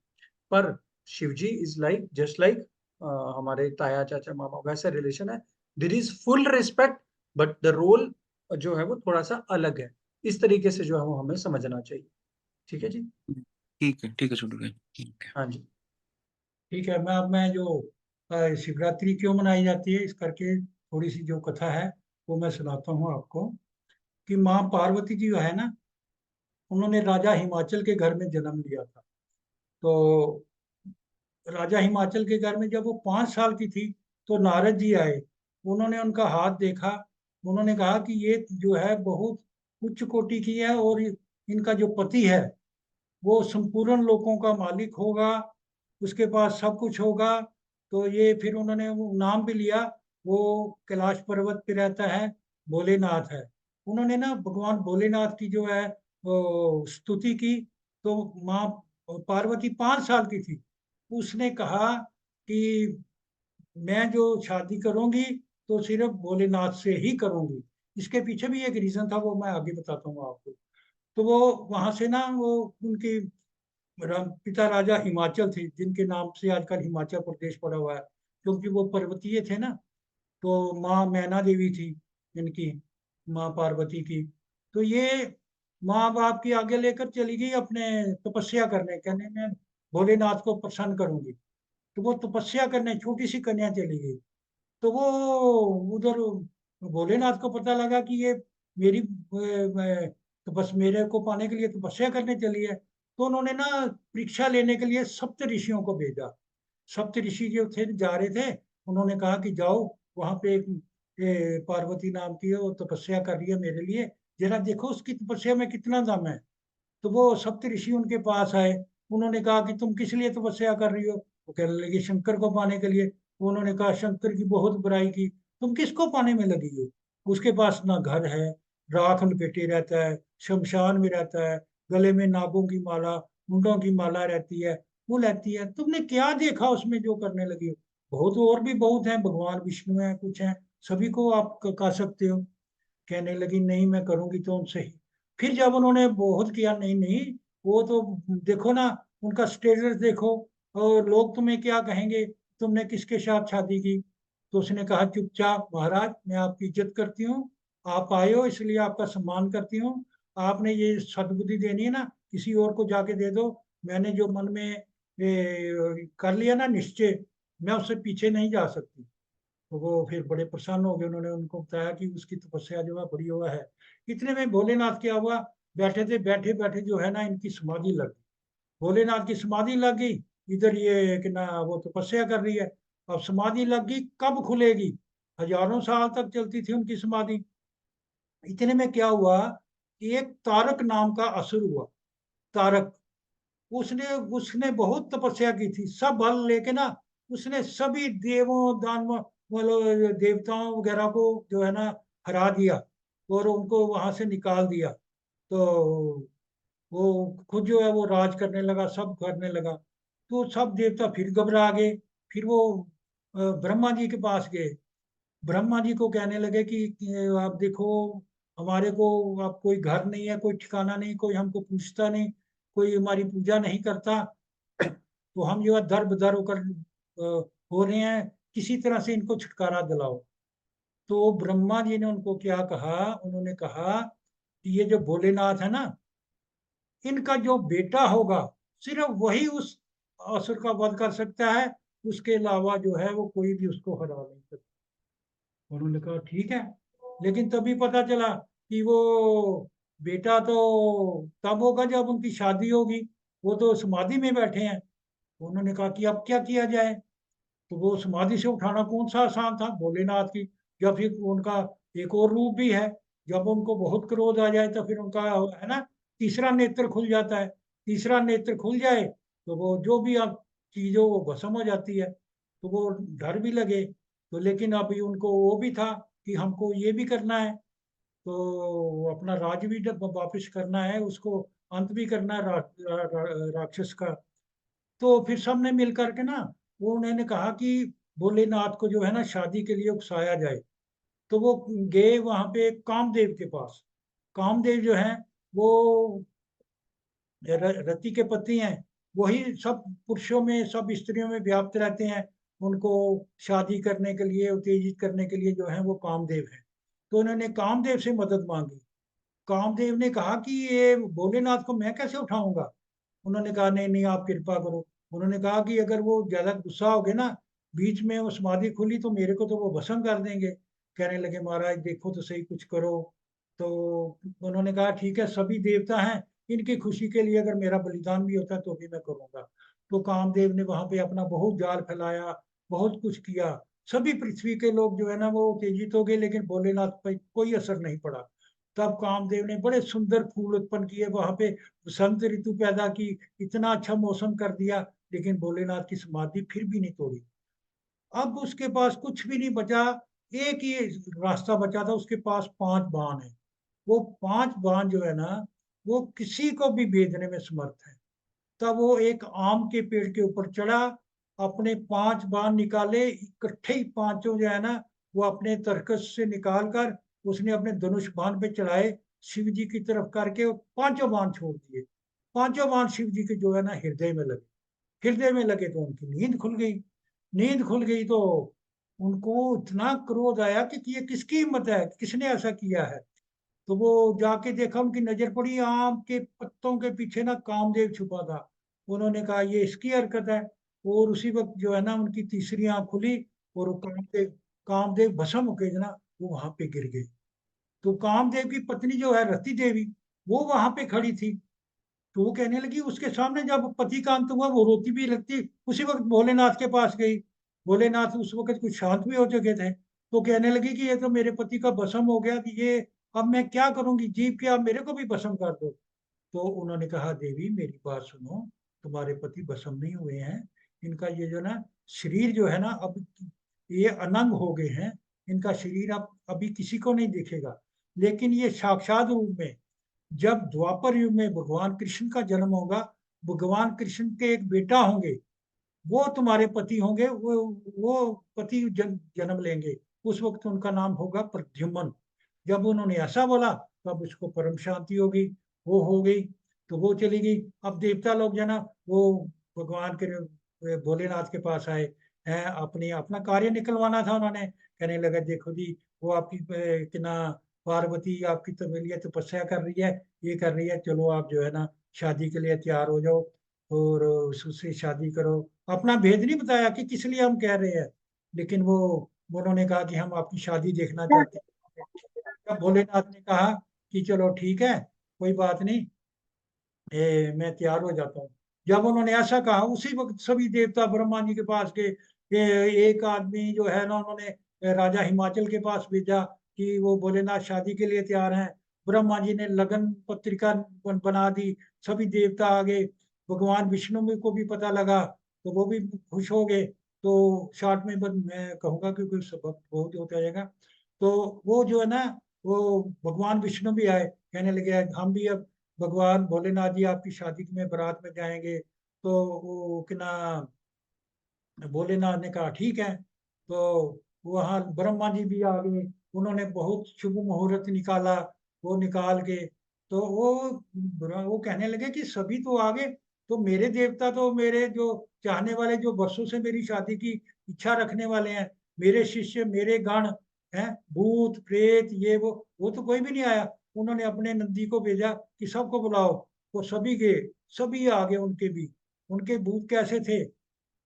पर Shiv ji is like just like हमारे ताया, चाचा, मामा, वैसा रिलेशन है। There is full respect, but the role जो है वो थोड़ा सा अलग है। इस तरीके से जो है वो हमें समझना चाहिए। ठीक है जी। ठीक है छोटू भाई, ठीक है। हाँ जी। ठीक है। मैं जो शिवरात्रि क्यों मनाई जाती है इस करके थोड़ी सी जो कथा है वो मैं सुनाता हूँ आपको। कि माँ पार्वती जी जो है ना, उन्होंने राजा हिमाचल के घर में जन्म लिया था। तो राजा हिमाचल के घर में जब वो 5 साल की थी तो नारद जी आए। उन्होंने उनका हाथ देखा। उन्होंने कहा कि ये जो है बहुत उच्च कोटि की है, और इनका जो पति है वो संपूर्ण लोकों का मालिक होगा, उसके पास सब कुछ होगा। तो ये फिर उन्होंने वो नाम भी लिया। वो कैलाश पर्वत पे रहता है, भोलेनाथ है। उन्होंने ना भगवान भोलेनाथ की जो है वो स्तुति की। तो माँ पार्वती 5 साल की थी। उसने कहा कि मैं जो शादी करूंगी तो सिर्फ भोलेनाथ से ही करूंगी। इसके पीछे भी एक रीजन था, वो मैं आगे बताता हूँ आपको। तो वो वहां से ना वो उनकी पिता राजा हिमाचल थे, जिनके नाम से आजकल हिमाचल प्रदेश पड़ा हुआ है, क्योंकि वो पर्वतीय थे ना। तो माँ मैना देवी थी इनकी, माँ पार्वती की। तो ये माँ बाप की आगे लेकर चली गई अपने तपस्या करने, कहने में भोलेनाथ को प्रसन्न करूंगी। तो वो तपस्या करने छोटी सी कन्या चली गई। तो वो उधर भोलेनाथ को पता लगा कि ये मेरी तो बस मेरे को पाने के लिए तपस्या करने चली है। तो उन्होंने ना परीक्षा लेने के लिए सप्त ऋषियों को भेजा। सप्त ऋषि जो थे जा रहे थे, उन्होंने कहा कि जाओ वहां पे एक पार्वती नाम की है, वो तपस्या कर रही है मेरे लिए, जरा देखो उसकी तपस्या में कितना दम है। तो वो सप्त ऋषि उनके पास आए। उन्होंने कहा कि तुम किस लिए तपस्या कर रही हो? वो कहने लगे शंकर को पाने के लिए। उन्होंने कहा शंकर की बहुत बुराई की, तुम किसको पाने में लगी हो? उसके पास ना घर है, राख लपेटे रहता है, शमशान में रहता है, गले में नागों की माला, मुंडों की माला रहती है, वो रहती है। तुमने क्या देखा उसमें जो करने लगी हो? बहुत और भी बहुत हैं, भगवान विष्णु हैं, कुछ हैं, सभी को आप कर सकते हो। कहने लगी नहीं मैं करूंगी तो उनसे ही। फिर जब उन्होंने बहुत किया, नहीं नहीं वो तो देखो ना, उनका स्टेटस देखो, और लोग तुम्हें क्या कहेंगे, तुमने किसके साथ शादी की? तो उसने कहा चुपचाप महाराज मैं आपकी इज्जत करती हूँ, आप आए हो इसलिए आपका सम्मान करती हूँ। आपने ये सद्बुद्धि देनी है ना, किसी और को जाके दे दो। मैंने जो मन में कर लिया ना निश्चय, मैं उससे पीछे नहीं जा सकती। तो वो फिर बड़े प्रसन्न हो गए। उन्होंने उनको बताया कि उसकी तपस्या जो है बड़ी हुआ है। इतने में भोलेनाथ क्या हुआ, बैठे थे, बैठे बैठे जो है ना इनकी समाधि लग गई। भोलेनाथ की समाधि लग गई, इधर ये कि ना वो तपस्या कर रही है। अब समाधि लग गई, कब खुलेगी? हजारों साल तक चलती थी उनकी समाधि। इतने में क्या हुआ कि एक तारक नाम का असुर हुआ। तारक, उसने उसने बहुत तपस्या की थी, सब बल लेके ना उसने सभी देवों दानवों मतलब देवताओं वगैरह को जो है ना हरा दिया, और उनको वहां से निकाल दिया। तो वो खुद जो है वो राज करने लगा, सब करने लगा। तो सब देवता फिर घबरा गए। फिर वो ब्रह्मा जी के पास गए। ब्रह्मा जी को कहने लगे कि आप देखो, हमारे को आप कोई घर नहीं है, कोई ठिकाना नहीं, कोई हमको पूछता नहीं, कोई हमारी पूजा नहीं करता। तो हम जो है दर बदर होकर हो रहे हैं, किसी तरह से इनको छुटकारा दिलाओ। तो ब्रह्मा जी ने उनको क्या कहा, उन्होंने कहा कि ये जो भोलेनाथ है ना, इनका जो बेटा होगा सिर्फ वही उस असुर का वध कर सकता है, उसके अलावा जो है वो कोई भी उसको हरा नहीं सकता। उन्होंने कहा ठीक है। लेकिन तभी पता चला कि वो बेटा तो तब होगा जब उनकी शादी होगी, वो तो समाधि में बैठे हैं। उन्होंने कहा कि अब क्या किया जाए? तो वो समाधि से उठाना कौन सा आसान था भोलेनाथ की। या फिर उनका एक और रूप भी है, जब उनको बहुत क्रोध आ जाए तो फिर उनका है ना तीसरा नेत्र खुल जाता है। तीसरा नेत्र खुल जाए तो वो जो भी अब चीजों वो भस्म हो जाती है। तो वो डर भी लगे। तो लेकिन अभी उनको वो भी था कि हमको ये भी करना है। तो अपना राज भी जब वापिस करना है, उसको अंत भी करना है राक्षस का। तो फिर सबने मिल करके ना, वो उन्होंने कहा कि भोलेनाथ को जो है ना शादी के लिए उकसाया जाए। तो वो गए वहां पे कामदेव के पास। कामदेव जो है वो रति के पति हैं, वही सब पुरुषों में, सब स्त्रियों में व्याप्त रहते हैं। उनको शादी करने के लिए, उत्तेजित करने के लिए जो है वो कामदेव है। तो उन्होंने कामदेव से मदद मांगी। कामदेव ने कहा कि ये भोलेनाथ को मैं कैसे उठाऊंगा। उन्होंने कहा नहीं नहीं, आप कृपा करो। उन्होंने कहा कि अगर वो ज्यादा गुस्सा हो गए ना, बीच में वो समाधि खुली, तो मेरे को तो वो भस्म कर देंगे। कहने लगे महाराज देखो तो सही, कुछ करो। तो उन्होंने कहा ठीक है, सभी देवता हैं, इनकी खुशी के लिए अगर मेरा बलिदान भी होता है तो भी मैं करूंगा। तो कामदेव ने वहां पे अपना बहुत जाल फैलाया, बहुत कुछ किया। सभी पृथ्वी के लोग जो है ना वो उत्तेजित हो गए, लेकिन भोलेनाथ पर कोई असर नहीं पड़ा। तब कामदेव ने बड़े सुंदर फूल उत्पन्न किए वहां पे, बसंत ऋतु पैदा की, इतना अच्छा मौसम कर दिया, लेकिन भोलेनाथ की समाधि फिर भी नहीं तोड़ी। अब उसके पास कुछ भी नहीं बचा, एक ही रास्ता बचा था, उसके पास 5 बाण है। वो 5 बाण जो है ना, वो किसी को भी भेदने में समर्थ है। तब वो एक आम के पेड़ के ऊपर चढ़ा, अपने 5 बाण निकाले, इकट्ठे ही पांचों जो है ना वो अपने तरकस से निकाल कर उसने अपने धनुष बाण पे चढ़ाए, शिव जी की तरफ करके वो पांचों बाण छोड़ दिए। पांचों बाण शिव जी के जो है ना हृदय में लगे। हृदय में लगे तो उनकी नींद खुल गई। नींद खुल गई तो उनको इतना क्रोध आया कि ये किसकी हिम्मत है, किसने ऐसा किया है। तो वो जाके देखा, उनकी नजर पड़ी आम के पत्तों के पीछे ना कामदेव छुपा था। उन्होंने कहा ये इसकी हरकत है। और उसी वक्त जो है ना उनकी तीसरी आंख खुली, और वो कामदेव कामदेव भस्म होके जो ना वो वहां पे गिर गए। तो कामदेव की पत्नी जो है रति देवी, वो वहां पे खड़ी थी। तो वो कहने लगी, उसके सामने जब पति का अंत हुआ, वो रोती भी लगती। उसी वक्त भोलेनाथ के पास गई। भोलेनाथ उस वक्त कुछ शांत भी हो चुके थे। तो कहने लगी कि ये तो मेरे पति का भस्म हो गया, कि ये अब मैं क्या करूंगी, जीव के आप मेरे को भी भस्म कर दो। तो उन्होंने कहा देवी मेरी बात सुनो, तुम्हारे पति भस्म नहीं हुए हैं। इनका ये जो ना शरीर जो है ना, अब ये अनंग हो गए हैं। इनका शरीर अब अभी किसी को नहीं दिखेगा। लेकिन ये साक्षात रूप में जब द्वापर युग में भगवान कृष्ण का जन्म होगा, भगवान कृष्ण के एक बेटा होंगे, वो तुम्हारे पति होंगे, वो पति जन्म लेंगे। उस वक्त उनका नाम होगा प्रद्युम्न। जब उन्होंने ऐसा बोला, तब उसको परम शांति होगी, वो हो गई। तो वो चली गई। अब देवता लोग जो ना वो भगवान के भोलेनाथ के पास आए हैं, अपनी अपना कार्य निकलवाना था उन्होंने। कहने लगा देखो जी, वो आपकी किना पार्वती आपकी लिए तपस्या कर रही है, ये कर रही है, चलो आप जो है ना शादी के लिए तैयार हो जाओ, और उससे शादी करो। अपना भेद नहीं बताया कि किस लिए हम कह रहे हैं, लेकिन वो उन्होंने कहा कि हम आपकी शादी देखना चाहते हैं। तब भोलेनाथ ने कहा कि चलो ठीक है, कोई बात नहीं, मैं तैयार हो जाता हूँ। जब उन्होंने ऐसा कहा, उसी वक्त सभी देवता ब्रह्मा जी के पास गए। एक आदमी जो है ना, उन्होंने राजा हिमाचल के पास भेजा कि वो भोलेनाथ शादी के लिए तैयार हैं। ब्रह्मा जी ने लगन पत्रिका बना दी, सभी देवता आ गए। भगवान विष्णु को भी पता लगा, तो वो भी खुश हो गए। तो शॉर्ट में बस मैं कहूंगा, क्योंकि सबक बहुत होता जाएगा। तो वो जो है ना, वो भगवान विष्णु भी आए, कहने लगे हम भी अब भगवान भोलेनाथ जी आपकी शादी में बारात में जाएंगे। तो वो किना भोलेनाथ ने कहा ठीक है। तो वहाँ ब्रह्मा जी भी आ गए, उन्होंने बहुत शुभ मुहूर्त निकाला। वो निकाल के तो वो कहने लगे कि सभी तो आ गए, तो मेरे देवता, तो मेरे जो चाहने वाले, जो वर्षों से मेरी शादी की इच्छा रखने वाले हैं, मेरे शिष्य, मेरे गण हैं, भूत प्रेत ये वो तो कोई भी नहीं आया। उन्होंने अपने नंदी को भेजा कि सबको बुलाओ। वो सभी गए, सभी आ गए। उनके भी, उनके भूत कैसे थे,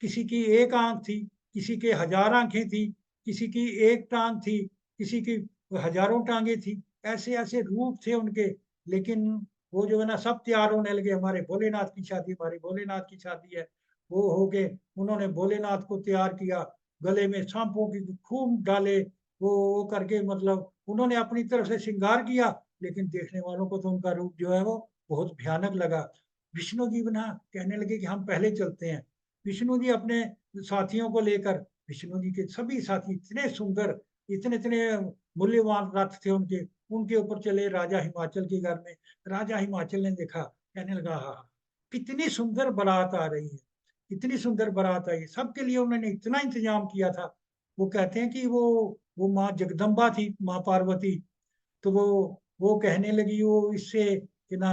किसी की एक आंख थी, किसी के 1000 आंखें थी, किसी की एक टांग थी, किसी की हजारों टांगे थी। ऐसे ऐसे रूप थे उनके। लेकिन वो जो है ना सब तैयार होने लगे, हमारे भोलेनाथ की शादी, हमारे भोलेनाथ की शादी है। वो हो गए, उन्होंने भोलेनाथ को तैयार किया, गले में सांपों की खूब डाले, वो करके मतलब उन्होंने अपनी तरफ से श्रृंगार किया। लेकिन देखने वालों को तो उनका रूप जो है वो बहुत भयानक लगा। विष्णु जी ना कहने लगे कि हम पहले चलते हैं। विष्णु जी अपने साथियों को लेकर, विष्णु जी के सभी साथी इतने सुंदर, इतने इतने मूल्यवान रथ थे उनके, उनके ऊपर चले राजा हिमाचल के घर में। राजा हिमाचल ने देखा, कहने लगा हाँ, कितनी सुंदर बारात आ रही है, इतनी सुंदर बारात आई। सबके लिए उन्होंने इतना इंतजाम किया था। वो कहते हैं कि वो माँ जगदम्बा थी, माँ पार्वती। तो वो कहने लगी, वो इससे कि ना,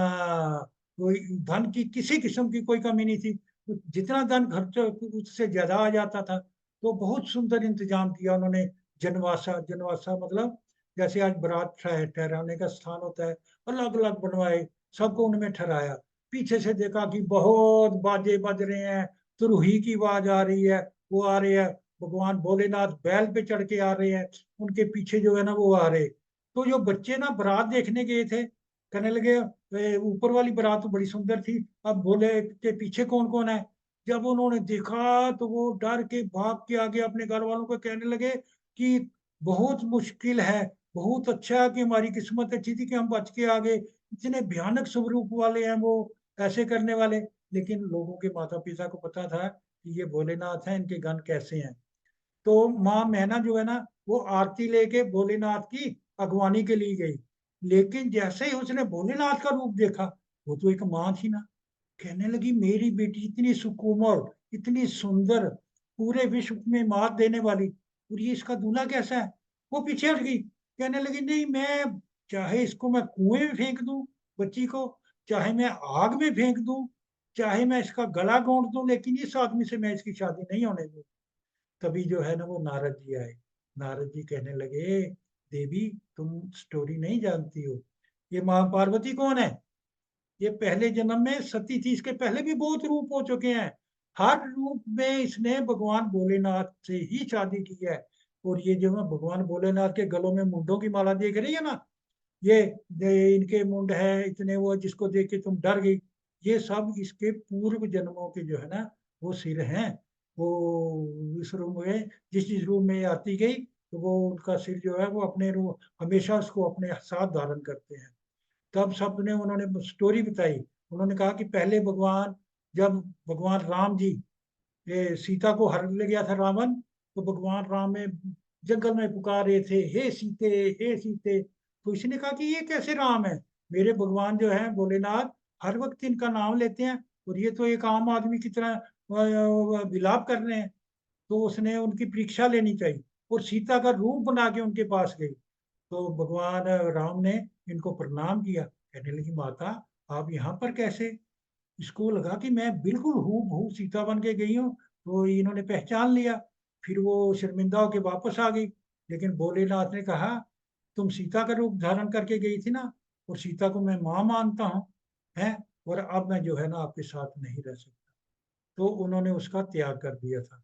कोई धन की किसी किस्म की कोई कमी नहीं थी, तो जितना धन खर्च उससे ज्यादा आ जाता था। तो बहुत सुंदर इंतजाम किया उन्होंने। जनवासा, जनवासा मतलब जैसे आज बारात ठहराने का स्थान होता है, अलग अलग बनवाए, सबको उनमें ठहराया। पीछे से देखा कि बहुत बाजे बज रहे हैं, तुरही की आवाज आ रही है, वो आ रहे हैं भगवान भोलेनाथ बैल पे चढ़ के आ रहे हैं, उनके पीछे जो है ना वो आ रहे। तो जो बच्चे ना बारात देखने गए थे, कहने लगे ऊपर वाली बारात तो बड़ी सुंदर थी, अब भोले के पीछे कौन कौन है। जब उन्होंने देखा तो वो डर के भाग के आगे अपने घर वालों को कहने लगे कि बहुत मुश्किल है, बहुत अच्छा है कि हमारी किस्मत अच्छी थी कि हम बच के आ गए, इतने भयानक स्वरूप वाले हैं वो, ऐसे करने वाले। लेकिन लोगों के माता पिता को पता था कि ये भोलेनाथ हैं, इनके गण कैसे हैं। तो माँ मैना जो है ना, वो आरती लेके भोलेनाथ की अगवानी के लिए गई। लेकिन जैसे ही उसने भोलेनाथ का रूप देखा, वो तो एक माँ थी ना, कहने लगी मेरी बेटी इतनी सुकोमल, इतनी सुंदर, पूरे विश्व में मात देने वाली, और ये इसका दूल्हा कैसा है। वो पीछे हट गई, कहने लगी नहीं, मैं चाहे इसको मैं कुएं में फेंक दूं बच्ची को, चाहे मैं आग में फेंक दूं, चाहे मैं इसका गला घोंट दूं, लेकिन इस आदमी से मैं इसकी शादी नहीं होने दूं। तभी जो है ना वो नारद जी आए। नारद जी कहने लगे, देवी तुम स्टोरी नहीं जानती हो, ये माँ पार्वती कौन है। ये पहले जन्म में सती थी, इसके पहले भी बहुत रूप हो चुके हैं, हर रूप में इसने भगवान भोलेनाथ से ही शादी की है। और ये जो है भगवान भोलेनाथ के गलों में मुंडों की माला देख रही है ना, ये इनके मुंड है इतने, वो जिसको देख के तुम डर गई, ये सब इसके पूर्व जन्मों के जो है ना वो सिर हैं। वो इस रूम में, जिस जिस रूम में आती गई, तो वो उनका सिर जो है वो अपने रूम हमेशा उसको अपने साथ धारण करते हैं। तब सबने उन्होंने स्टोरी बताई। उन्होंने कहा कि पहले जब भगवान राम जी ये सीता को हर ले गया था रावण, तो भगवान राम में जंगल में पुकार रहे थे, हे सीते, हे सीते। तो इसने कहा कि ये कैसे राम है, मेरे भगवान जो है भोलेनाथ हर वक्त इनका नाम लेते हैं, और ये तो एक आम आदमी की तरह विलाप कर रहे हैं। तो उसने उनकी परीक्षा लेनी चाहिए, और सीता का रूप बना के उनके पास गई। तो भगवान राम ने इनको प्रणाम किया, कहने लगी माता आप यहाँ पर कैसे। इसको लगा कि मैं बिल्कुल हूँ सीता बन के गई हूँ, तो इन्होंने पहचान लिया। फिर वो शर्मिंदा होके वापस आ गई। लेकिन भोलेनाथ ने कहा तुम सीता का रूप धारण करके गई थी ना, और सीता को मैं माँ मानता हूँ, है, और अब मैं जो है ना आपके साथ नहीं रह सकता। तो उन्होंने उसका त्याग कर दिया था।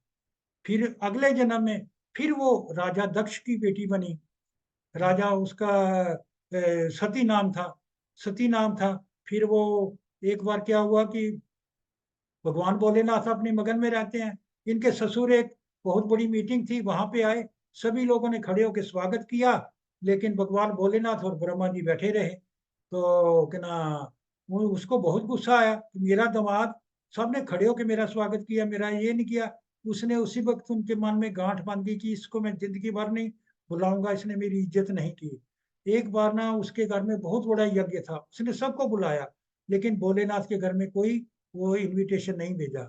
फिर अगले जन्म में फिर वो राजा दक्ष की बेटी बनी। राजा उसका सती नाम था, सती नाम था। फिर वो एक बार क्या हुआ कि भगवान भोलेनाथ अपने मगन में रहते हैं, इनके ससुर एक बहुत बड़ी मीटिंग थी वहां पे आए, सभी लोगों ने खड़े होकर स्वागत किया, लेकिन भगवान भोलेनाथ और ब्रह्मा जी बैठे रहे। तो क्या ना, वो उसको बहुत गुस्सा आया कि मेरा दामाद, सबने खड़े होकर मेरा स्वागत किया, मेरा ये नहीं किया। उसने उसी वक्त उनके मन में गांठ बांध दी कि इसको मैं जिंदगी भर नहीं बुलाऊंगा, इसने मेरी इज्जत नहीं की। एक बार ना उसके घर में बहुत बड़ा यज्ञ था, उसने सबको बुलाया, लेकिन भोलेनाथ के घर में कोई वो इनविटेशन नहीं भेजा।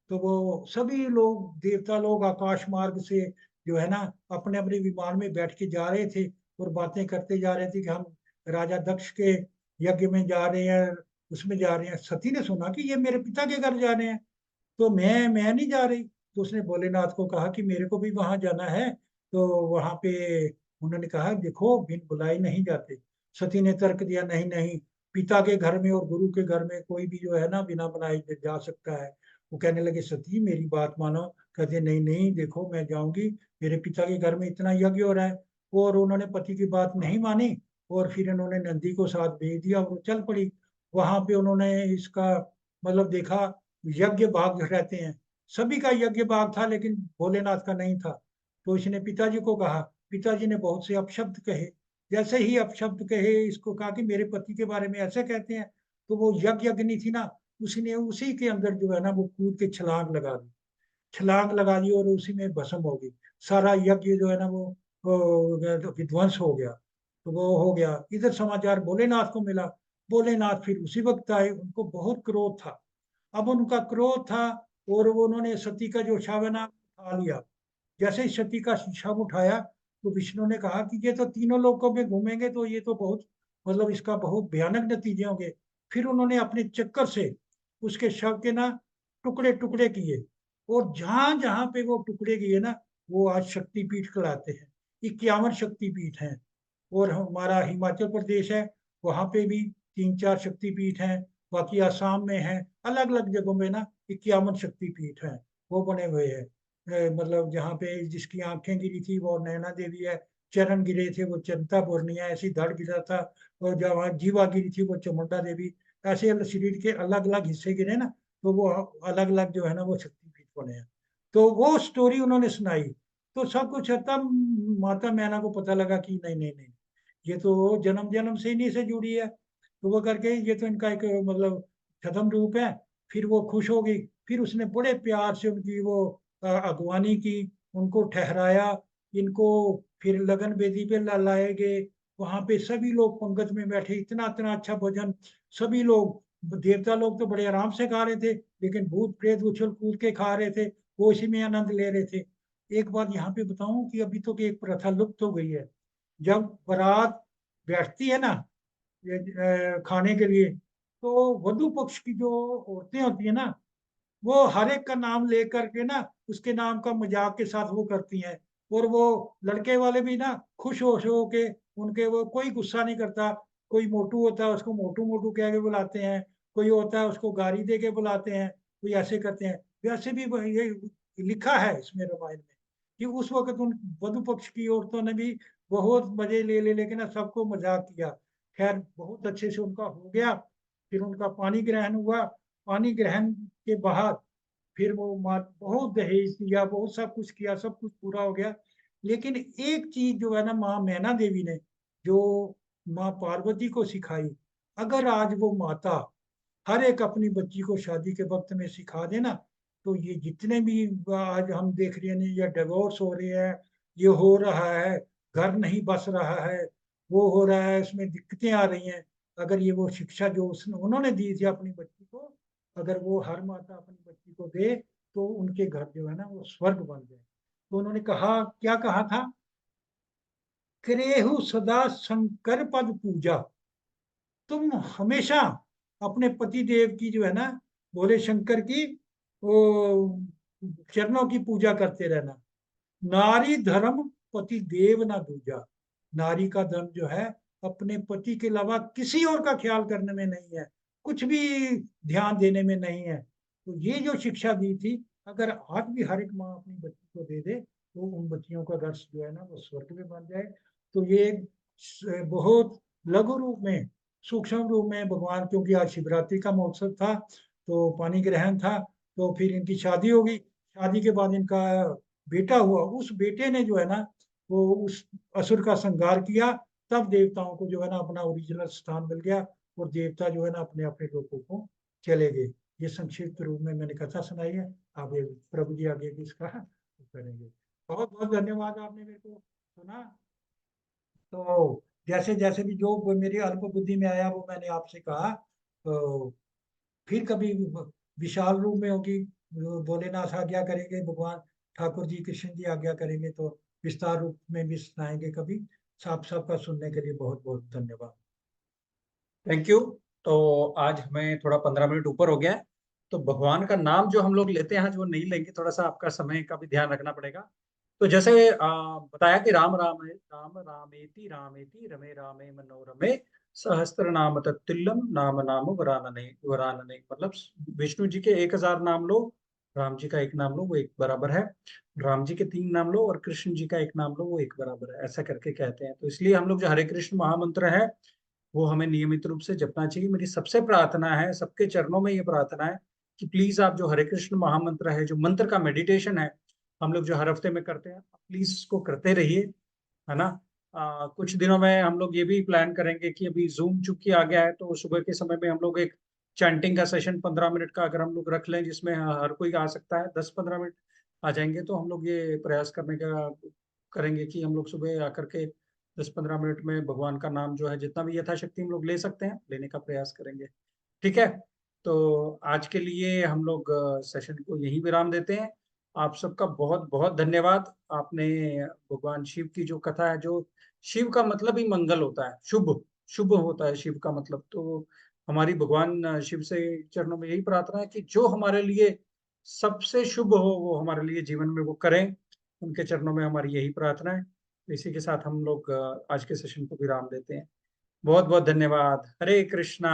तो वो सभी लोग, देवता लोग आकाश मार्ग से जो है ना अपने अपने विमान में बैठ के जा रहे थे, और बातें करते जा रहे थे कि हम राजा दक्ष के यज्ञ में जा रहे हैं, उसमें जा रहे हैं। सती ने सुना कि ये मेरे पिता के घर जा रहे हैं, तो मैं नहीं जा रही। तो उसने भोलेनाथ को कहा कि मेरे को भी वहां जाना है। तो वहां पे उन्होंने कहा देखो बिन बुलाए नहीं जाते। सती ने तर्क दिया नहीं नहीं, पिता के घर में और गुरु के घर में कोई भी जो है ना बिना बुलाए जा सकता है। वो कहने लगे सती मेरी बात मानो। कहते नहीं नहीं देखो मैं जाऊंगी, मेरे पिता के घर में इतना यज्ञ हो रहा है। और उन्होंने पति की बात नहीं मानी, और फिर इन्होंने नंदी को साथ भेज दिया और वो चल पड़ी। वहां पे उन्होंने इसका मतलब देखा, यज्ञ भाग रहते हैं, सभी का यज्ञ भाग था लेकिन भोलेनाथ का नहीं था। तो इसने पिताजी को कहा, पिताजी ने बहुत से अपशब्द कहे। जैसे ही अपशब्द कहे, इसको कहा कि मेरे पति के बारे में ऐसे कहते हैं। तो वो यज्ञ अग्नि थी ना, उसने उसी के अंदर जो है ना वो कूद के छलांग लगा दी, छलांग लगा दी, और उसी में भस्म हो गई। सारा यज्ञ जो है ना वो विध्वंस हो गया। तो वो हो गया। इधर समाचार भोलेनाथ को मिला, भोलेनाथ फिर उसी वक्त आए, उनको बहुत क्रोध था। अब उनका क्रोध था और वो उन्होंने सती का जो शव है ना उठा लिया। जैसे ही सती का शव उठाया तो विष्णु ने कहा कि ये तो तीनों लोकों में घूमेंगे तो ये तो बहुत मतलब इसका बहुत भयानक नतीजे होंगे। फिर उन्होंने अपने चक्कर से उसके शव के ना टुकड़े टुकड़े किए, और जहां जहां पे वो टुकड़े किए ना वो आज शक्तिपीठ कहलाते हैं। 51 शक्तिपीठ हैं। और हमारा हिमाचल प्रदेश है, वहां पे भी 3-4 शक्तिपीठ हैं। बाकी आसाम में है, अलग अलग जगहों में ना 51 शक्तिपीठ हैं, वो बने हुए हैं। मतलब जहाँ पे जिसकी आंखें गिरी थी वो नैना देवी है, चरण गिरे थे वो चिंतापूर्णी है, ऐसी धड़ गिरा था, और जहाँ जीवा गिरी थी वो चामुंडा देवी। ऐसे शरीर के अलग अलग हिस्से गिरे ना, तो वो अलग अलग जो है ना वो शक्तिपीठ बने हैं। तो वो स्टोरी उन्होंने सुनाई, तो सब कुछ है। तब माता मैना को पता लगा कि नहीं नहीं नहीं, ये तो जन्म जन्म से इन्हीं से जुड़ी है। तो वो करके ये तो इनका एक मतलब छद्म रूप है। फिर वो खुश हो गई, फिर उसने बड़े प्यार से उनकी वो अगवानी की, उनको ठहराया, इनको फिर लगन बेदी पे लाए गए। वहां पे सभी लोग पंगत में बैठे, इतना इतना अच्छा भोजन, सभी लोग, देवता लोग तो बड़े आराम से खा रहे थे, लेकिन भूत प्रेत उछल कूद के खा रहे थे, वो इसी में आनंद ले रहे थे। एक बात यहाँ पे बताऊं कि अभी तो एक प्रथा लुप्त हो गई है। जब बारात बैठती है ना ये खाने के लिए, तो वधु पक्ष की जो औरतें होती है ना, वो हर एक का नाम लेकर के ना उसके नाम का मजाक के साथ वो करती हैं। और वो लड़के वाले भी ना खुश हो के उनके, वो कोई गुस्सा नहीं करता। कोई मोटू होता है उसको मोटू मोटू कह के बुलाते हैं, कोई होता है उसको गाली दे के बुलाते हैं, कोई ऐसे करते हैं। वैसे भी ये लिखा है इसमें रामायण में कि उस वक्त उन वधु पक्ष की औरतों ने भी बहुत मजे ले लेके ना सबको मजाक किया। खैर बहुत अच्छे से उनका हो गया। फिर उनका पानी ग्रहण हुआ। पानी ग्रहण के बाद फिर वो माँ बहुत दहेज दिया, बहुत सब कुछ किया, सब कुछ पूरा हो गया। लेकिन एक चीज जो है ना माँ मैना देवी ने जो माँ पार्वती को सिखाई, अगर आज वो माता हर एक अपनी बच्ची को शादी के वक्त में सिखा देना, तो ये जितने भी आज हम देख रहे हैं या डिवोर्स हो रहे हैं, ये हो रहा है, घर नहीं बस रहा है, वो हो रहा है, इसमें दिक्कतें आ रही हैं। अगर ये वो शिक्षा जो उन्होंने दी थी अपनी बच्ची को, अगर वो हर माता अपनी बच्ची को दे, तो उनके घर जो है ना वो स्वर्ग बन जाए। तो उन्होंने कहा, क्या कहा था, करेहु सदा शंकर पद पूजा। तुम हमेशा अपने पति देव की जो है ना, भोले शंकर की वो चरणों की पूजा करते रहना। नारी धर्म पति देव ना दूजा। नारी का धर्म जो है अपने पति के अलावा किसी और का ख्याल करने में नहीं है, कुछ भी ध्यान देने में नहीं है। तो ये जो शिक्षा दी थी, अगर आज भी हर एक माँ अपनी बच्ची को दे दे, तो उन बच्चियों का घर जो है ना वो स्वर्ग में बन जाए। तो ये बहुत लघु रूप में, सूक्ष्म रूप में भगवान, क्योंकि आज शिवरात्रि का महोत्सव था तो पानी ग्रहण था, तो फिर इनकी शादी होगी। शादी के बाद इनका बेटा हुआ। उस बेटे ने जो है ना वो उस असुर का संहार किया। तब देवताओं को जो है ना अपना ओरिजिनल स्थान मिल गया, और देवता जो है ना अपने अपने लोगों को चले गए। ये संक्षिप्त रूप में मैंने कथा सुनाई है। आगे प्रभु जी आगे भी इसका करेंगे। बहुत बहुत धन्यवाद, आपने मेरे को सुना। तो जैसे जैसे भी जो मेरी अल्प बुद्धि में आया वो मैंने आपसे कहा। तो फिर कभी विशाल रूप में होगी, भोलेनाथ आज्ञा करेंगे, भगवान ठाकुर जी कृष्ण जी आज्ञा करेंगे, तो विस्तार रूप में भी सुनाएंगे कभी। साफ साफ का सुनने के लिए बहुत बहुत धन्यवाद। Thank you. तो आज हमें थोड़ा 15 मिनट ऊपर हो गया है, तो भगवान का नाम जो हम लोग लेते हैं आज वो नहीं लेंगे, थोड़ा सा आपका समय का भी ध्यान रखना पड़ेगा। तो जैसे बताया कि राम राम राम रामेति रामेति रमे रामे मनोरमे सहस्त्र नाम तत्तुल्यम नाम नाम वरानने वरानने। मतलब विष्णु जी के 1000 नाम लो, राम जी का एक नाम लो, वो एक बराबर है। राम जी के 3 नाम लो और कृष्ण जी का एक नाम लो, वो एक बराबर है, ऐसा करके कहते हैं। तो इसलिए हम लोग जो हरे कृष्ण महामंत्र है वो हमें नियमित रूप से जपना चाहिए। मेरी सबसे प्रार्थना है, सबके चरणों में ये प्रार्थना है कि प्लीज आप जो हरे कृष्ण महामंत्र है, जो मंत्र का मेडिटेशन है हम लोग जो हर हफ्ते में करते हैं, प्लीज इसको करते रहिए, है ना। कुछ दिनों में हम लोग ये भी प्लान करेंगे कि अभी जूम चूंकि आ गया है, तो सुबह के समय में हम लोग एक चैंटिंग का सेशन 15 मिनट का अगर हम लोग रख लें, जिसमें हर कोई आ सकता है, 10-15 मिनट आ जाएंगे, तो हम लोग ये प्रयास करने का करेंगे कि हम लोग सुबह आकर के 10-15 मिनट में भगवान का नाम जो है जितना भी यथाशक्ति हम लोग ले सकते हैं लेने का प्रयास करेंगे। ठीक है, तो आज के लिए हम लोग सेशन को यहीं विराम देते हैं। आप सबका बहुत बहुत धन्यवाद। आपने भगवान शिव की जो कथा है, जो शिव का मतलब ही मंगल होता है, शुभ शुभ होता है शिव का मतलब। तो हमारी भगवान शिव से चरणों में यही प्रार्थना है कि जो हमारे लिए सबसे शुभ हो वो हमारे लिए जीवन में वो करें। उनके चरणों में हमारी यही प्रार्थना है। इसी के साथ हम लोग आज के सेशन को विराम देते हैं। बहुत बहुत धन्यवाद। हरे कृष्णा।